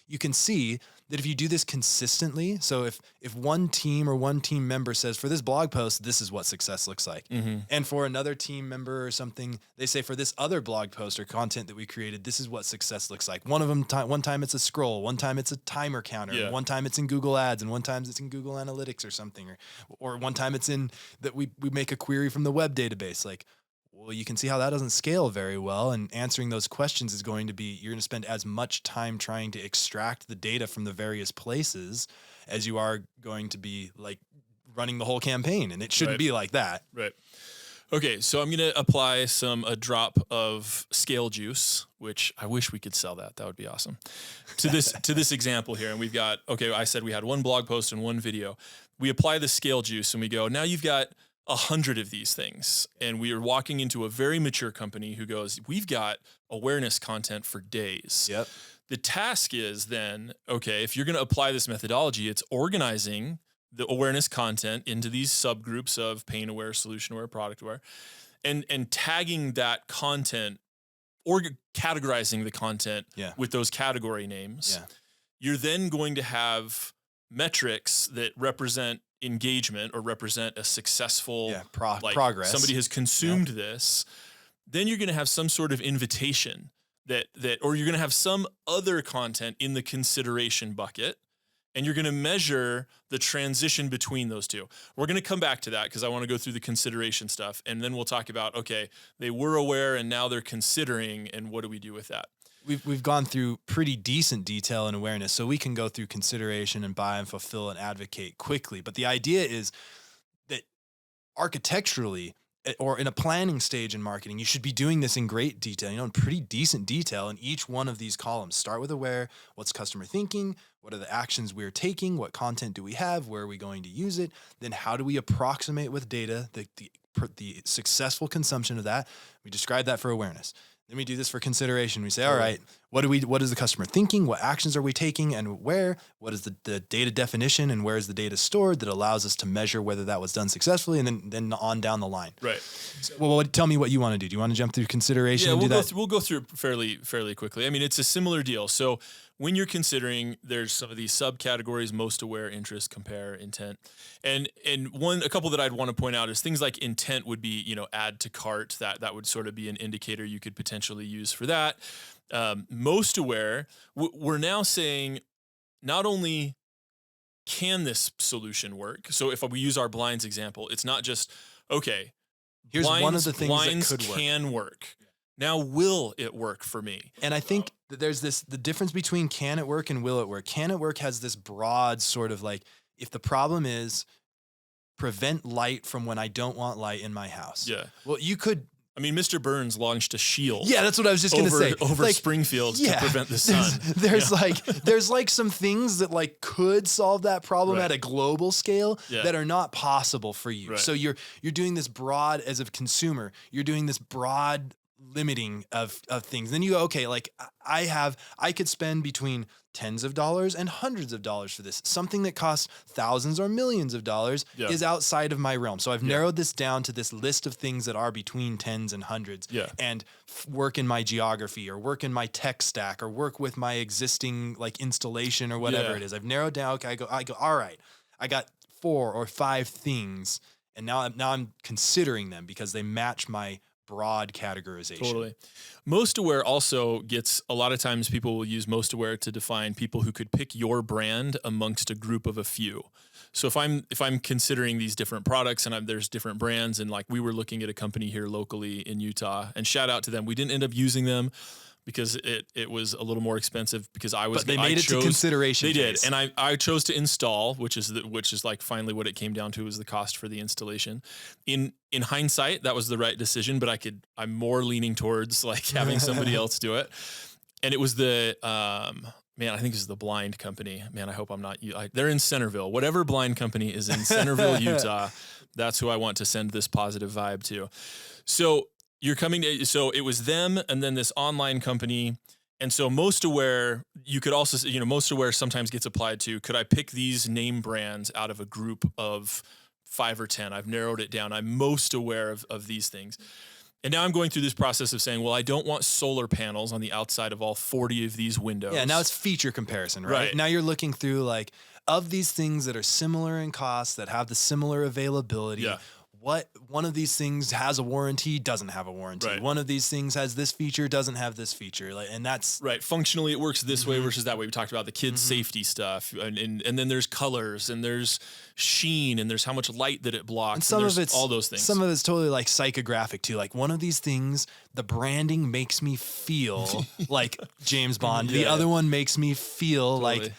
you can see that if you do this consistently, so if one team or one team member says, for this blog post, this is what success looks like. Mm-hmm. And for another team member or something, they say, for this other blog post or content that we created, this is what success looks like. One time it's a scroll, one time it's a timer counter, one time it's in Google Ads, and one time it's in Google Analytics or something, or one time it's in that we make a query from the web database. Like, well, you can see how that doesn't scale very well. And answering those questions is going to be, you're going to spend as much time trying to extract the data from the various places as you are going to be like running the whole campaign. And it shouldn't be like that. Right. Okay, so I'm going to apply a drop of scale juice, which I wish we could sell that. That would be awesome. To this example here, and we've got, okay, I said we had one blog post and one video. We apply the scale juice and we go, now you've got 100 of these things. And we are walking into a very mature company who goes, we've got awareness content for days. Yep. The task is then, okay, if you're going to apply this methodology, it's organizing the awareness content into these subgroups of pain aware, solution aware, product aware, and tagging that content or categorizing the content with those category names. Yeah. You're then going to have metrics that represent engagement or represent a successful progress. Somebody has consumed this. Then you're going to have some sort of invitation that or you're going to have some other content in the consideration bucket. And you're going to measure the transition between those two. We're going to come back to that because I want to go through the consideration stuff. And then we'll talk about, okay, they were aware and now they're considering, and what do we do with that? We've gone through pretty decent detail and awareness, so we can go through consideration and buy and fulfill and advocate quickly. But the idea is that architecturally, or in a planning stage in marketing, you should be doing this in great detail, in pretty decent detail in each one of these columns. Start with aware, what's customer thinking, what are the actions we're taking, what content do we have, where are we going to use it, then how do we approximate with data the successful consumption of that. We describe that for awareness. Then we do this for consideration. We say, all right, what is the customer thinking? What actions are we taking and where? What is the data definition and where is the data stored that allows us to measure whether that was done successfully, and then on down the line. Right. So, well, tell me what you want to do. Do you want to jump through consideration? Yeah, and we'll go through it fairly quickly. I mean, it's a similar deal. So when you're considering, there's some of these subcategories: most aware, interest, compare, intent. And a couple that I'd want to point out is things like intent would be, add to cart. That would sort of be an indicator you could potentially use for that. Most aware, we're now saying not only can this solution work. So if we use our blinds example, it's not just, okay, here's one of the things blinds that could work. Can work. Now, will it work for me? And I think that there's the difference between can it work and will it work. Can it work has this broad sort of like, if the problem is prevent light from when I don't want light in my house. Yeah. Well, you could. I mean, Mr. Burns launched a shield. Yeah, that's what I was just going to say. Over Springfield to prevent the sun. There's like some things that like could solve that problem at a global scale that are not possible for you. Right. So you're doing this broad, as a consumer, you're doing this broad limiting of things. Then you go, okay, like I could spend between tens of dollars and hundreds of dollars for this. Something that costs thousands or millions of dollars is outside of my realm. So I've narrowed this down to this list of things that are between tens and hundreds and work in my geography or work in my tech stack or work with my existing like installation or whatever it is. I've narrowed down. Okay, I go, all right, I got 4 or 5 things. And now I'm considering them because they match my broad categorization. Totally. Most aware also gets, a lot of times people will use most aware to define people who could pick your brand amongst a group of a few. So if I'm considering these different products and there's different brands, and like we were looking at a company here locally in Utah, and shout out to them. We didn't end up using them because it was a little more expensive because But they made it to consideration. They did, and I chose to install, which is like finally what it came down to was the cost for the installation. In hindsight, that was the right decision, but I'm more leaning towards like having somebody else do it. And it was the I think this is the Blind company. Man, I hope I'm not. They're in Centerville. Whatever Blind company is in Centerville, Utah, that's who I want to send this positive vibe to. So. So it was them and then this online company. And so most aware, you could also, most aware sometimes gets applied to, could I pick these name brands out of a group of 5 or 10? I've narrowed it down. I'm most aware of these things. And now I'm going through this process of saying, well, I don't want solar panels on the outside of all 40 of these windows. Yeah, now it's feature comparison, right? Now you're looking through like, of these things that are similar in cost, that have the similar availability, what one of these things has a warranty, doesn't have a warranty. Right. One of these things has this feature, doesn't have this feature. And that's right. Functionally, it works this way versus that way. We talked about the kids' safety stuff, and then there's colors, and there's sheen, and there's how much light that it blocks. And some and of it's all those things. Some of it's totally like psychographic too. Like one of these things, the branding makes me feel like James Bond. The other one makes me feel like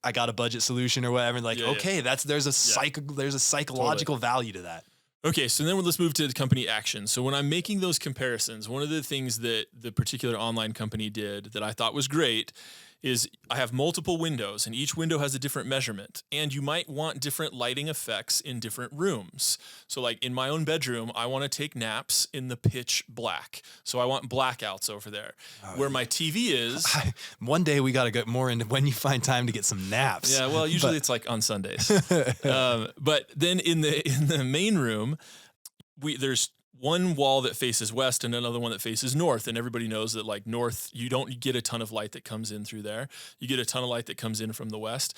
I got a budget solution or whatever. Like there's a psychological value to that. Okay, so then let's move to the company action. So when I'm making those comparisons, one of the things that the particular online company did that I thought was great is I have multiple windows, and each window has a different measurement, and you might want different lighting effects in different rooms. So like in my own bedroom, I want to take naps in the pitch black. So I want blackouts over there. Where my TV is... One day we got to get more into when you find time to get some naps. Yeah, well, usually it's like on Sundays. But then in the main room, there's one wall that faces west and another one that faces north. And everybody knows that like north, you don't get a ton of light that comes in through there. You get a ton of light that comes in from the west.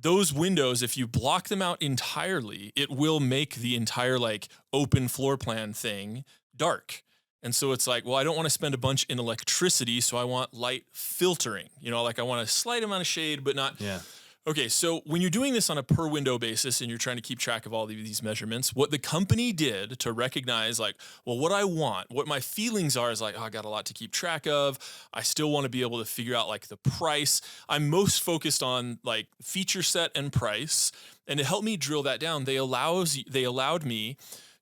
Those windows, if you block them out entirely, it will make the entire like open floor plan thing dark. And so it's like, well, I don't want to spend a bunch in electricity, so I want light filtering. You know, like I want a slight amount of shade, but not... Yeah. Okay, so when you're doing this on a per window basis and you're trying to keep track of all these measurements, what the company did to recognize like, well, what I want, what my feelings are is like, oh, I got a lot to keep track of. I still want to be able to figure out like the price. I'm most focused on like feature set and price. And to help me drill that down, they allowed me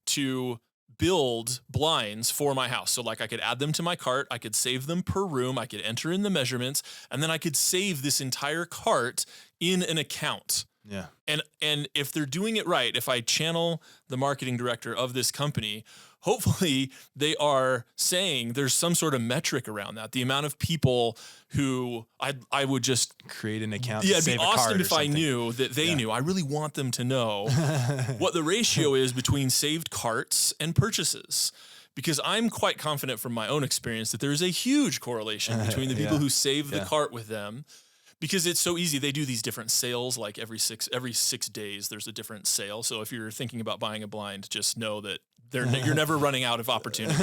to build blinds for my house. So like I could add them to my cart, I could save them per room, I could enter in the measurements, and then I could save this entire cart in an account. Yeah. And if they're doing it right, if I channel the marketing director of this company, hopefully they are saying there's some sort of metric around that. The amount of people who I would just create an account. Yeah, it'd be awesome if I knew that they knew. I really want them to know what the ratio is between saved carts and purchases. Because I'm quite confident from my own experience that there is a huge correlation between the people who save the cart with them. Because it's so easy. They do these different sales, like every 6 days, there's a different sale. So if you're thinking about buying a blind, just know that you're never running out of opportunity.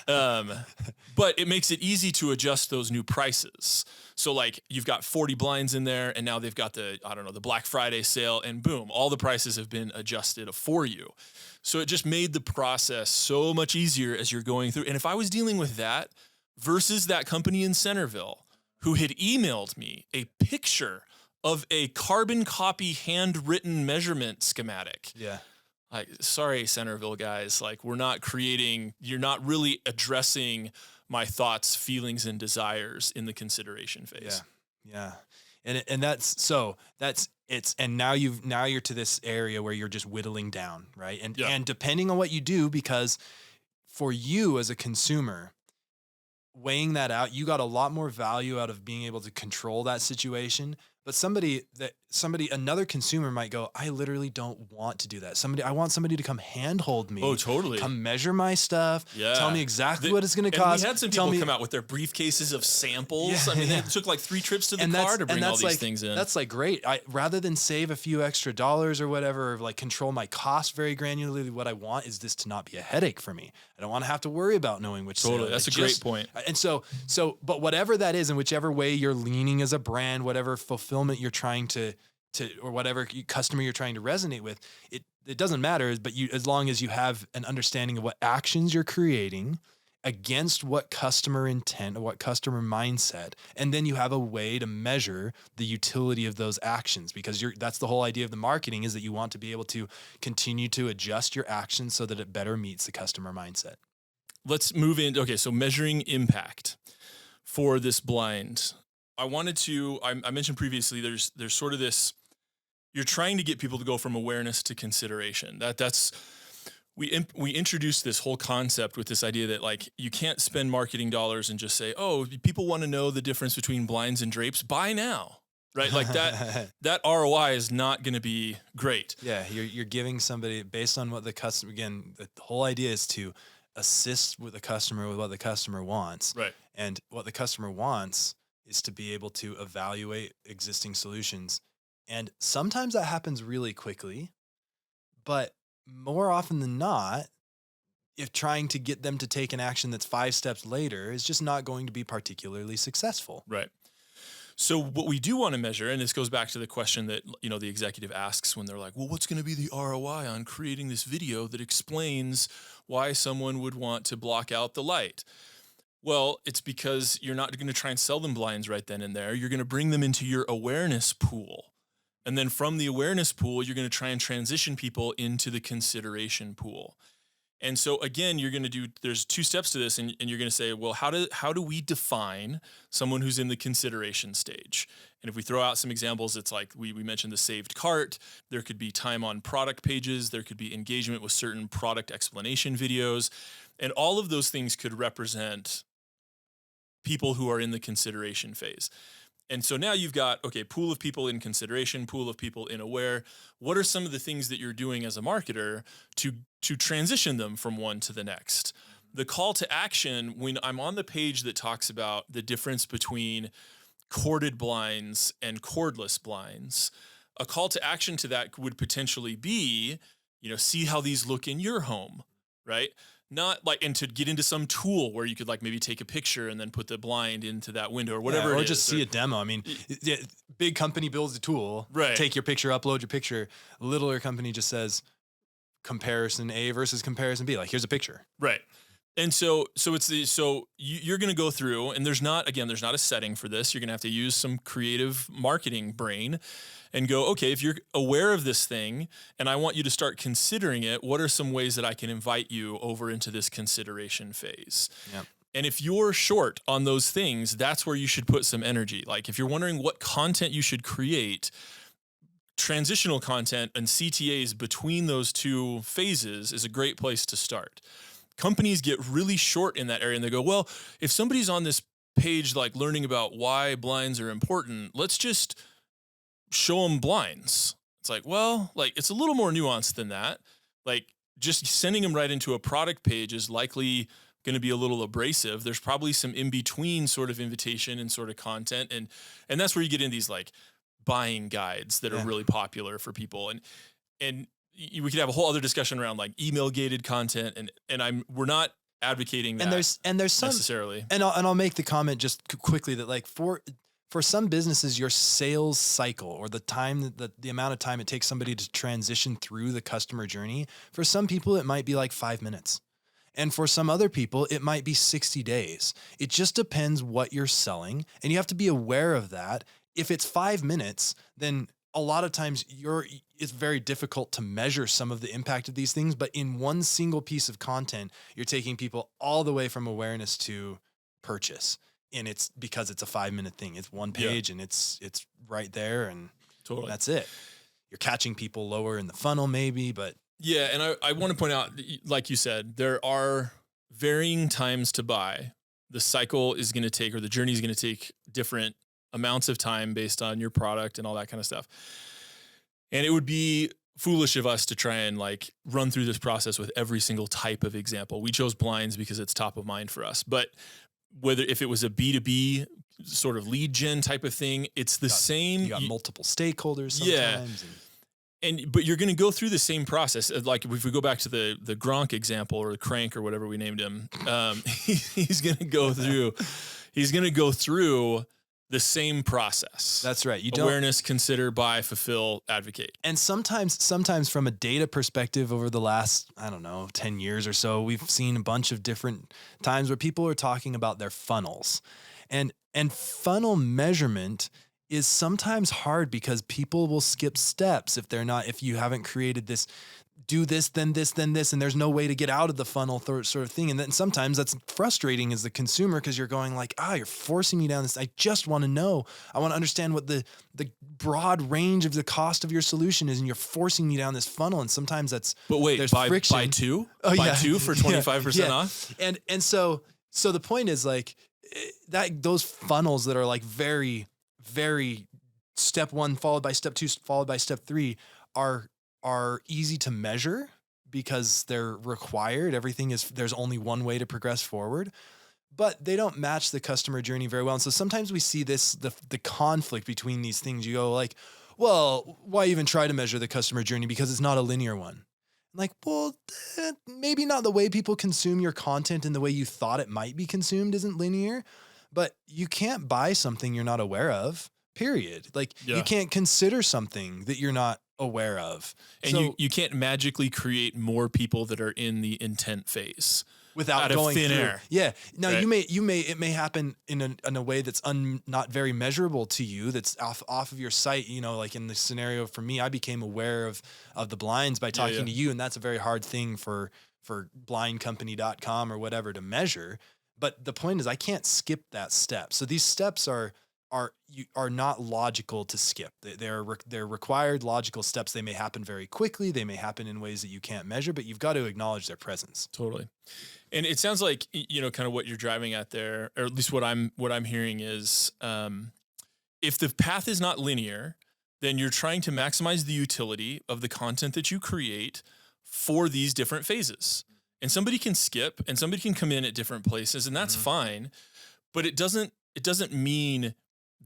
But it makes it easy to adjust those new prices. So like you've got 40 blinds in there, and now they've got the Black Friday sale, and boom, all the prices have been adjusted for you. So it just made the process so much easier as you're going through. And if I was dealing with that versus that company in Centerville, who had emailed me a picture of a carbon copy handwritten measurement schematic. Yeah. Like, sorry, Centerville guys, like you're not really addressing my thoughts, feelings, and desires in the consideration phase. Yeah. And now you're to this area where you're just whittling down, right? And depending on what you do, because for you as a consumer, weighing that out, you got a lot more value out of being able to control that situation. But another consumer might go, I literally don't want to do that. I want somebody to come handhold me. Oh, totally. Come measure my stuff. Yeah. Tell me exactly what it's going to cost. We had some people come out with their briefcases of samples. Yeah, I mean, they took like 3 trips to the car to bring all these things in. That's like great. Rather than save a few extra dollars or whatever, or like control my cost very granularly, what I want is this to not be a headache for me. I don't want to have to worry about knowing which. Totally. That's a great point. And but whatever that is, and whichever way you're leaning as a brand, whatever fulfillment you're trying to or whatever customer you're trying to resonate with, it doesn't matter, but as long as you have an understanding of what actions you're creating against what customer intent or what customer mindset, and then you have a way to measure the utility of those actions, because that's the whole idea of the marketing, is that you want to be able to continue to adjust your actions so that it better meets the customer mindset. Let's move in. Okay, so measuring impact for this blind. I mentioned previously, there's sort of this, you're trying to get people to go from awareness to consideration. We introduced this whole concept with this idea that like you can't spend marketing dollars and just say, oh, people want to know the difference between blinds and drapes, buy now. Right? Like that ROI is not going to be great. Yeah. You're giving somebody based on what the customer, again, the whole idea is to assist with the customer with what the customer wants. Right. And what the customer wants is to be able to evaluate existing solutions. And sometimes that happens really quickly, but more often than not, if trying to get them to take an action that's 5 steps later is just not going to be particularly successful. Right. So what we do want to measure, and this goes back to the question that, the executive asks when they're like, well, what's going to be the ROI on creating this video that explains why someone would want to block out the light? Well, it's because you're not going to try and sell them blinds right then and there. You're going to bring them into your awareness pool. And then from the awareness pool, you're going to try and transition people into the consideration pool. And so again, there's 2 steps to this, and you're going to say, well, how do we define someone who's in the consideration stage? And if we throw out some examples, it's like we mentioned the saved cart. There could be time on product pages. There could be engagement with certain product explanation videos. And all of those things could represent people who are in the consideration phase. And so now you've got, okay, pool of people in consideration, pool of people in aware. What are some of the things that you're doing as a marketer to transition them from one to the next? The call to action, when I'm on the page that talks about the difference between corded blinds and cordless blinds, a call to action to that would potentially be, see how these look in your home, right? Not like, and to get into some tool where you could like maybe take a picture and then put the blind into that window or whatever. Or just see a demo. I mean, big company builds a tool, right? Take your picture, upload your picture. Littler company just says comparison A versus comparison B. Like, here's a picture. Right. And so you're going to go through, and there's not a setting for this. You're going to have to use some creative marketing brain and go, okay, if you're aware of this thing and I want you to start considering it, what are some ways that I can invite you over into this consideration phase? Yep. And if you're short on those things, that's where you should put some energy. Like if you're wondering what content you should create, transitional content and CTAs between those 2 phases is a great place to start. Companies get really short in that area and they go, well, if somebody's on this page, like learning about why blinds are important, let's just show them blinds. It's like, well, like it's a little more nuanced than that. Like just sending them right into a product page is likely going to be a little abrasive. There's probably some in between sort of invitation and sort of content. And that's where you get in these like buying guides that are really popular for people. And we could have a whole other discussion around like email gated content, and we're not advocating that. And there's some necessarily. And I'll make the comment just quickly that like for some businesses, your sales cycle or the amount of time it takes somebody to transition through the customer journey, for some people it might be like 5 minutes. And for some other people, it might be 60 days. It just depends what you're selling, and you have to be aware of that. If it's 5 minutes, then a lot of times it's very difficult to measure some of the impact of these things, but in one single piece of content, you're taking people all the way from awareness to purchase. And it's because it's a 5-minute thing. It's one page and it's right there, and totally that's it. You're catching people lower in the funnel maybe, but yeah. And I want to point out, like you said, there are varying times to buy. The cycle is going to take, or the journey is going to take different amounts of time based on your product and all that kind of stuff. And it would be foolish of us to try and like run through this process with every single type of example. We chose blinds because it's top of mind for us. But if it was a B2B sort of lead gen type of thing, it's the same. You got multiple stakeholders sometimes. But you're going to go through the same process. Like if we go back to the Gronk example, or the Crank or whatever we named him, he's going to go through the same process. That's right. Awareness, consider, buy, fulfill, advocate. And sometimes from a data perspective over the last, 10 years or so, we've seen a bunch of different times where people are talking about their funnels. And funnel measurement is sometimes hard because people will skip steps if you haven't created this, do this, then this, then this, and there's no way to get out of the funnel sort of thing. And then sometimes that's frustrating as the consumer, because you're going like, you're forcing me down this. I just want to know. I want to understand what the broad range of the cost of your solution is, and you're forcing me down this funnel. And sometimes there's friction. Buy two? Buy two for 25% off? And so the point is like that those funnels that are like very, very step 1 followed by step 2 followed by step 3 are easy to measure because they're required. There's only one way to progress forward, but they don't match the customer journey very well. And so sometimes we see the conflict between these things. You go like, well, why even try to measure the customer journey? Because it's not a linear one. Like, well, maybe not the way people consume your content and the way you thought it might be consumed isn't linear, but you can't buy something you're not aware of, period. Like, you Yeah. can't consider something that you're not aware of. And So you can't magically create more people that are in the intent phase without out of going thin through. air. Yeah. Now Right. it may happen in a way that's not very measurable to you. That's off of your site. You know, like in the scenario for me, I became aware of the blinds by talking yeah. to you. And that's a very hard thing for blindcompany.com or whatever to measure. But the point is I can't skip that step. So these steps are not logical to skip. They're required logical steps. They may happen very quickly. They may happen in ways that you can't measure, but you've got to acknowledge their presence. Totally. And it sounds like, you know, kind of what you're driving at there, or at least what I'm hearing is, if the path is not linear, then you're trying to maximize the utility of the content that you create for these different phases. And somebody can skip and somebody can come in at different places, and that's fine. But it doesn't mean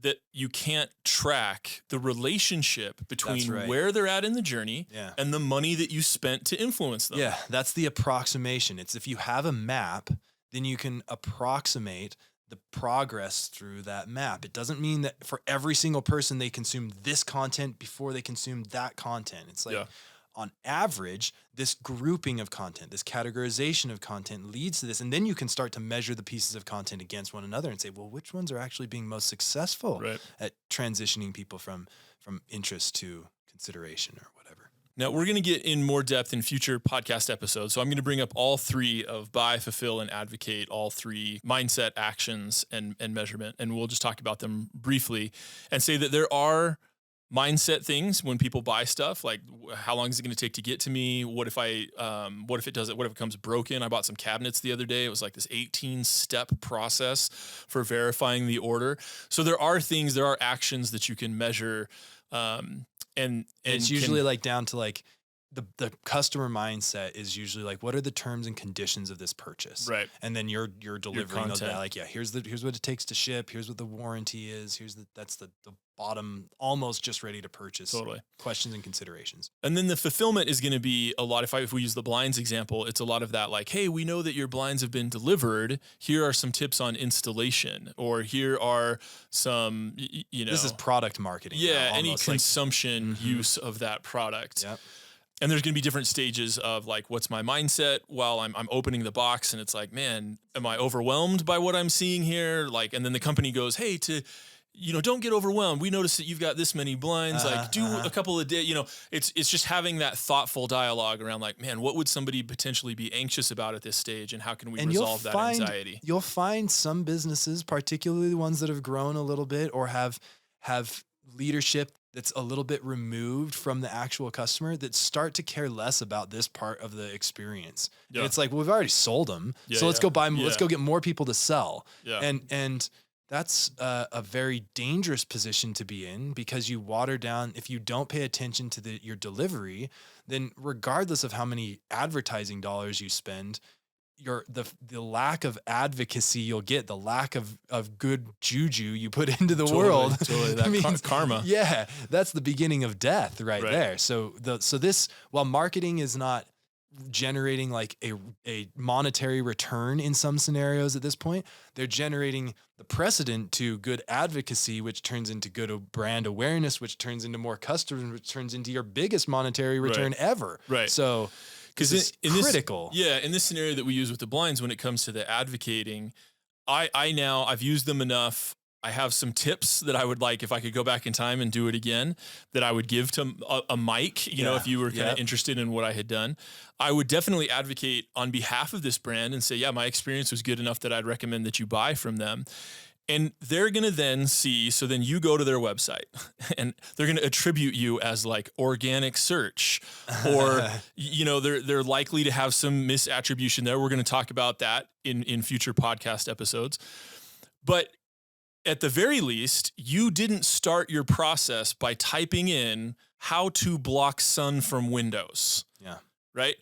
that you can't track the relationship between right. where they're at in the journey Yeah. and the money that you spent to influence them. Yeah, that's the approximation. It's if you have a map, then you can approximate the progress through that map. It doesn't mean that for every single person they consume this content before they consume that content. It's like on average, this grouping of content, this categorization of content leads to this. And then you can start to measure the pieces of content against one another and say, well, which ones are actually being most successful at transitioning people from interest to consideration or whatever. Now, we're going to get in more depth in future podcast episodes. So I'm going to bring up all three of buy, fulfill, and advocate, all three mindset, actions, and measurement. And we'll just talk about them briefly and say that there are mindset things when people buy stuff, like how long is it going to take to get to me? What if what if it comes broken? I bought some cabinets the other day. It was like this 18-step process for verifying the order. So there are actions that you can measure. And it's usually like down to like the customer mindset is usually like, what are the terms and conditions of this purchase? Right. And then you're delivering those content. like, here's what it takes to ship. Here's what the warranty is. That's the bottom, almost just ready to purchase. Totally. Questions and considerations. And then the fulfillment is going to be a lot. If we use the blinds example, it's a lot of that, like, hey, we know that your blinds have been delivered. Here are some tips on installation, or here are some, this is product marketing. Yeah. now, Any almost, consumption use of that product. Yep. And there's going to be different stages of like, what's my mindset while I'm opening the box, and it's like, man, am I overwhelmed by what I'm seeing here? Like, and then the company goes, hey, don't get overwhelmed. We noticed that you've got this many blinds. Like, do a couple of days. It's just having that thoughtful dialogue around like, man, what would somebody potentially be anxious about at this stage, and how can we resolve that anxiety? You'll find some businesses, particularly the ones that have grown a little bit or have leadership that's a little bit removed from the actual customer, that start to care less about this part of the experience. Yeah. And it's like, well, we've already sold them. Yeah, so let's go buy them. yeah. Let's go get more people to sell. Yeah. And that's a very dangerous position to be in, because you water down, if you don't pay attention to your delivery, then regardless of how many advertising dollars you spend, the lack of advocacy you'll get, the lack of good juju you put into the world, totally. That means karma. Yeah, that's the beginning of death right Right. there. So this, while marketing is not generating like a monetary return in some scenarios at this point, they're generating the precedent to good advocacy, which turns into good brand awareness, which turns into more customers, which turns into your biggest monetary return ever. Right. So Because it's critical. In this scenario that we use with the blinds, when it comes to the advocating, I've used them enough. I have some tips that I would like, if I could go back in time and do it again, that I would give to a Mike, if you were kind of interested in what I had done. I would definitely advocate on behalf of this brand and say, yeah, my experience was good enough that I'd recommend that you buy from them. And they're going to then see, so then you go to their website and they're going to attribute you as like organic search, or, they're likely to have some misattribution there. We're going to talk about that in future podcast episodes. But at the very least, you didn't start your process by typing in how to block sun from windows. Yeah. Right?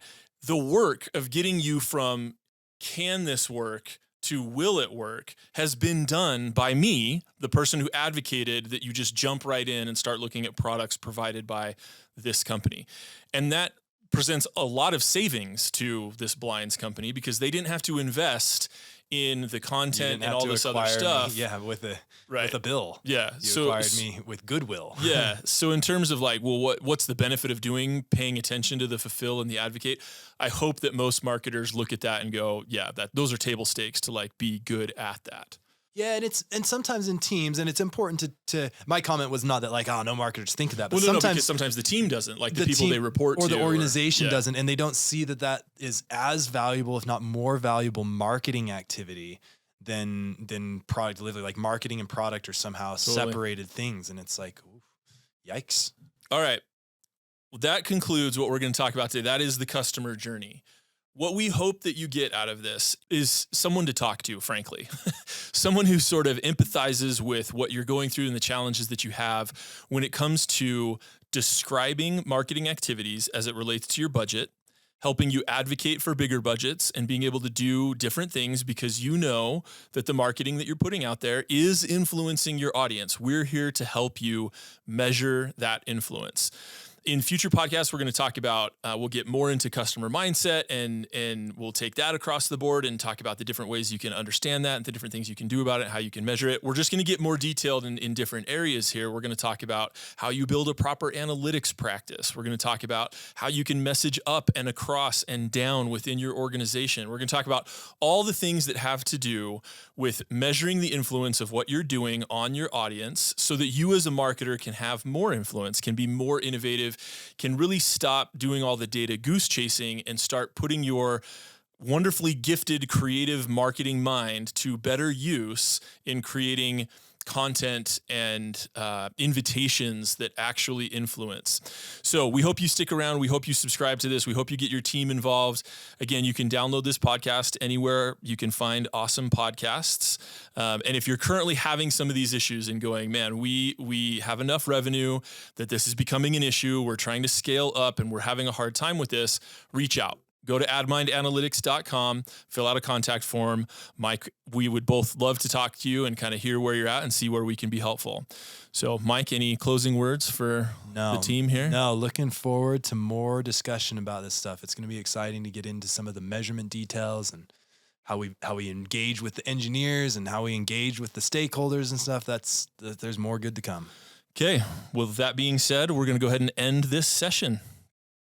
The work of getting you from can this work to will it work has been done by me, the person who advocated that you just jump right in and start looking at products provided by this company. And that presents a lot of savings to this blinds company because they didn't have to invest in the content and all this other stuff. With a bill. Yeah. You acquired me with goodwill. Yeah. So in terms of like, well, what's the benefit of paying attention to the fulfill and the advocate? I hope that most marketers look at that and go, yeah, those are table stakes to like be good at that. Yeah, and sometimes in teams, and it's important to. My comment was not that like, oh, no marketers think of that, but well, because sometimes the team doesn't, like the people they report or to, the organization doesn't, and they don't see that is as valuable, if not more valuable, marketing activity than product delivery. Like marketing and product are somehow separated things, and it's like, oof, yikes. All right, well, that concludes what we're going to talk about today. That is the customer journey. What we hope that you get out of this is someone to talk to, frankly, someone who sort of empathizes with what you're going through and the challenges that you have when it comes to describing marketing activities as it relates to your budget, helping you advocate for bigger budgets and being able to do different things because you know that the marketing that you're putting out there is influencing your audience. We're here to help you measure that influence. In future podcasts, we're going to talk about, we'll get more into customer mindset and we'll take that across the board and talk about the different ways you can understand that and the different things you can do about it, how you can measure it. We're just going to get more detailed in different areas here. We're going to talk about how you build a proper analytics practice. We're going to talk about how you can message up and across and down within your organization. We're going to talk about all the things that have to do with measuring the influence of what you're doing on your audience so that you as a marketer can have more influence, can be more innovative, can really stop doing all the data goose chasing and start putting your wonderfully gifted creative marketing mind to better use in creating content and invitations that actually influence. So we hope you stick around. We hope you subscribe to this. We hope you get your team involved. Again, you can download this podcast anywhere you can find awesome podcasts. And if you're currently having some of these issues and going, man, we have enough revenue that this is becoming an issue. We're trying to scale up and we're having a hard time with this, reach out. Go to admindanalytics.com, fill out a contact form. Mike, we would both love to talk to you and kind of hear where you're at and see where we can be helpful. So, Mike, any closing words for the team here? No, looking forward to more discussion about this stuff. It's going to be exciting to get into some of the measurement details and how we engage with the engineers and how we engage with the stakeholders and stuff. There's more good to come. Okay. Well, with that being said, we're going to go ahead and end this session.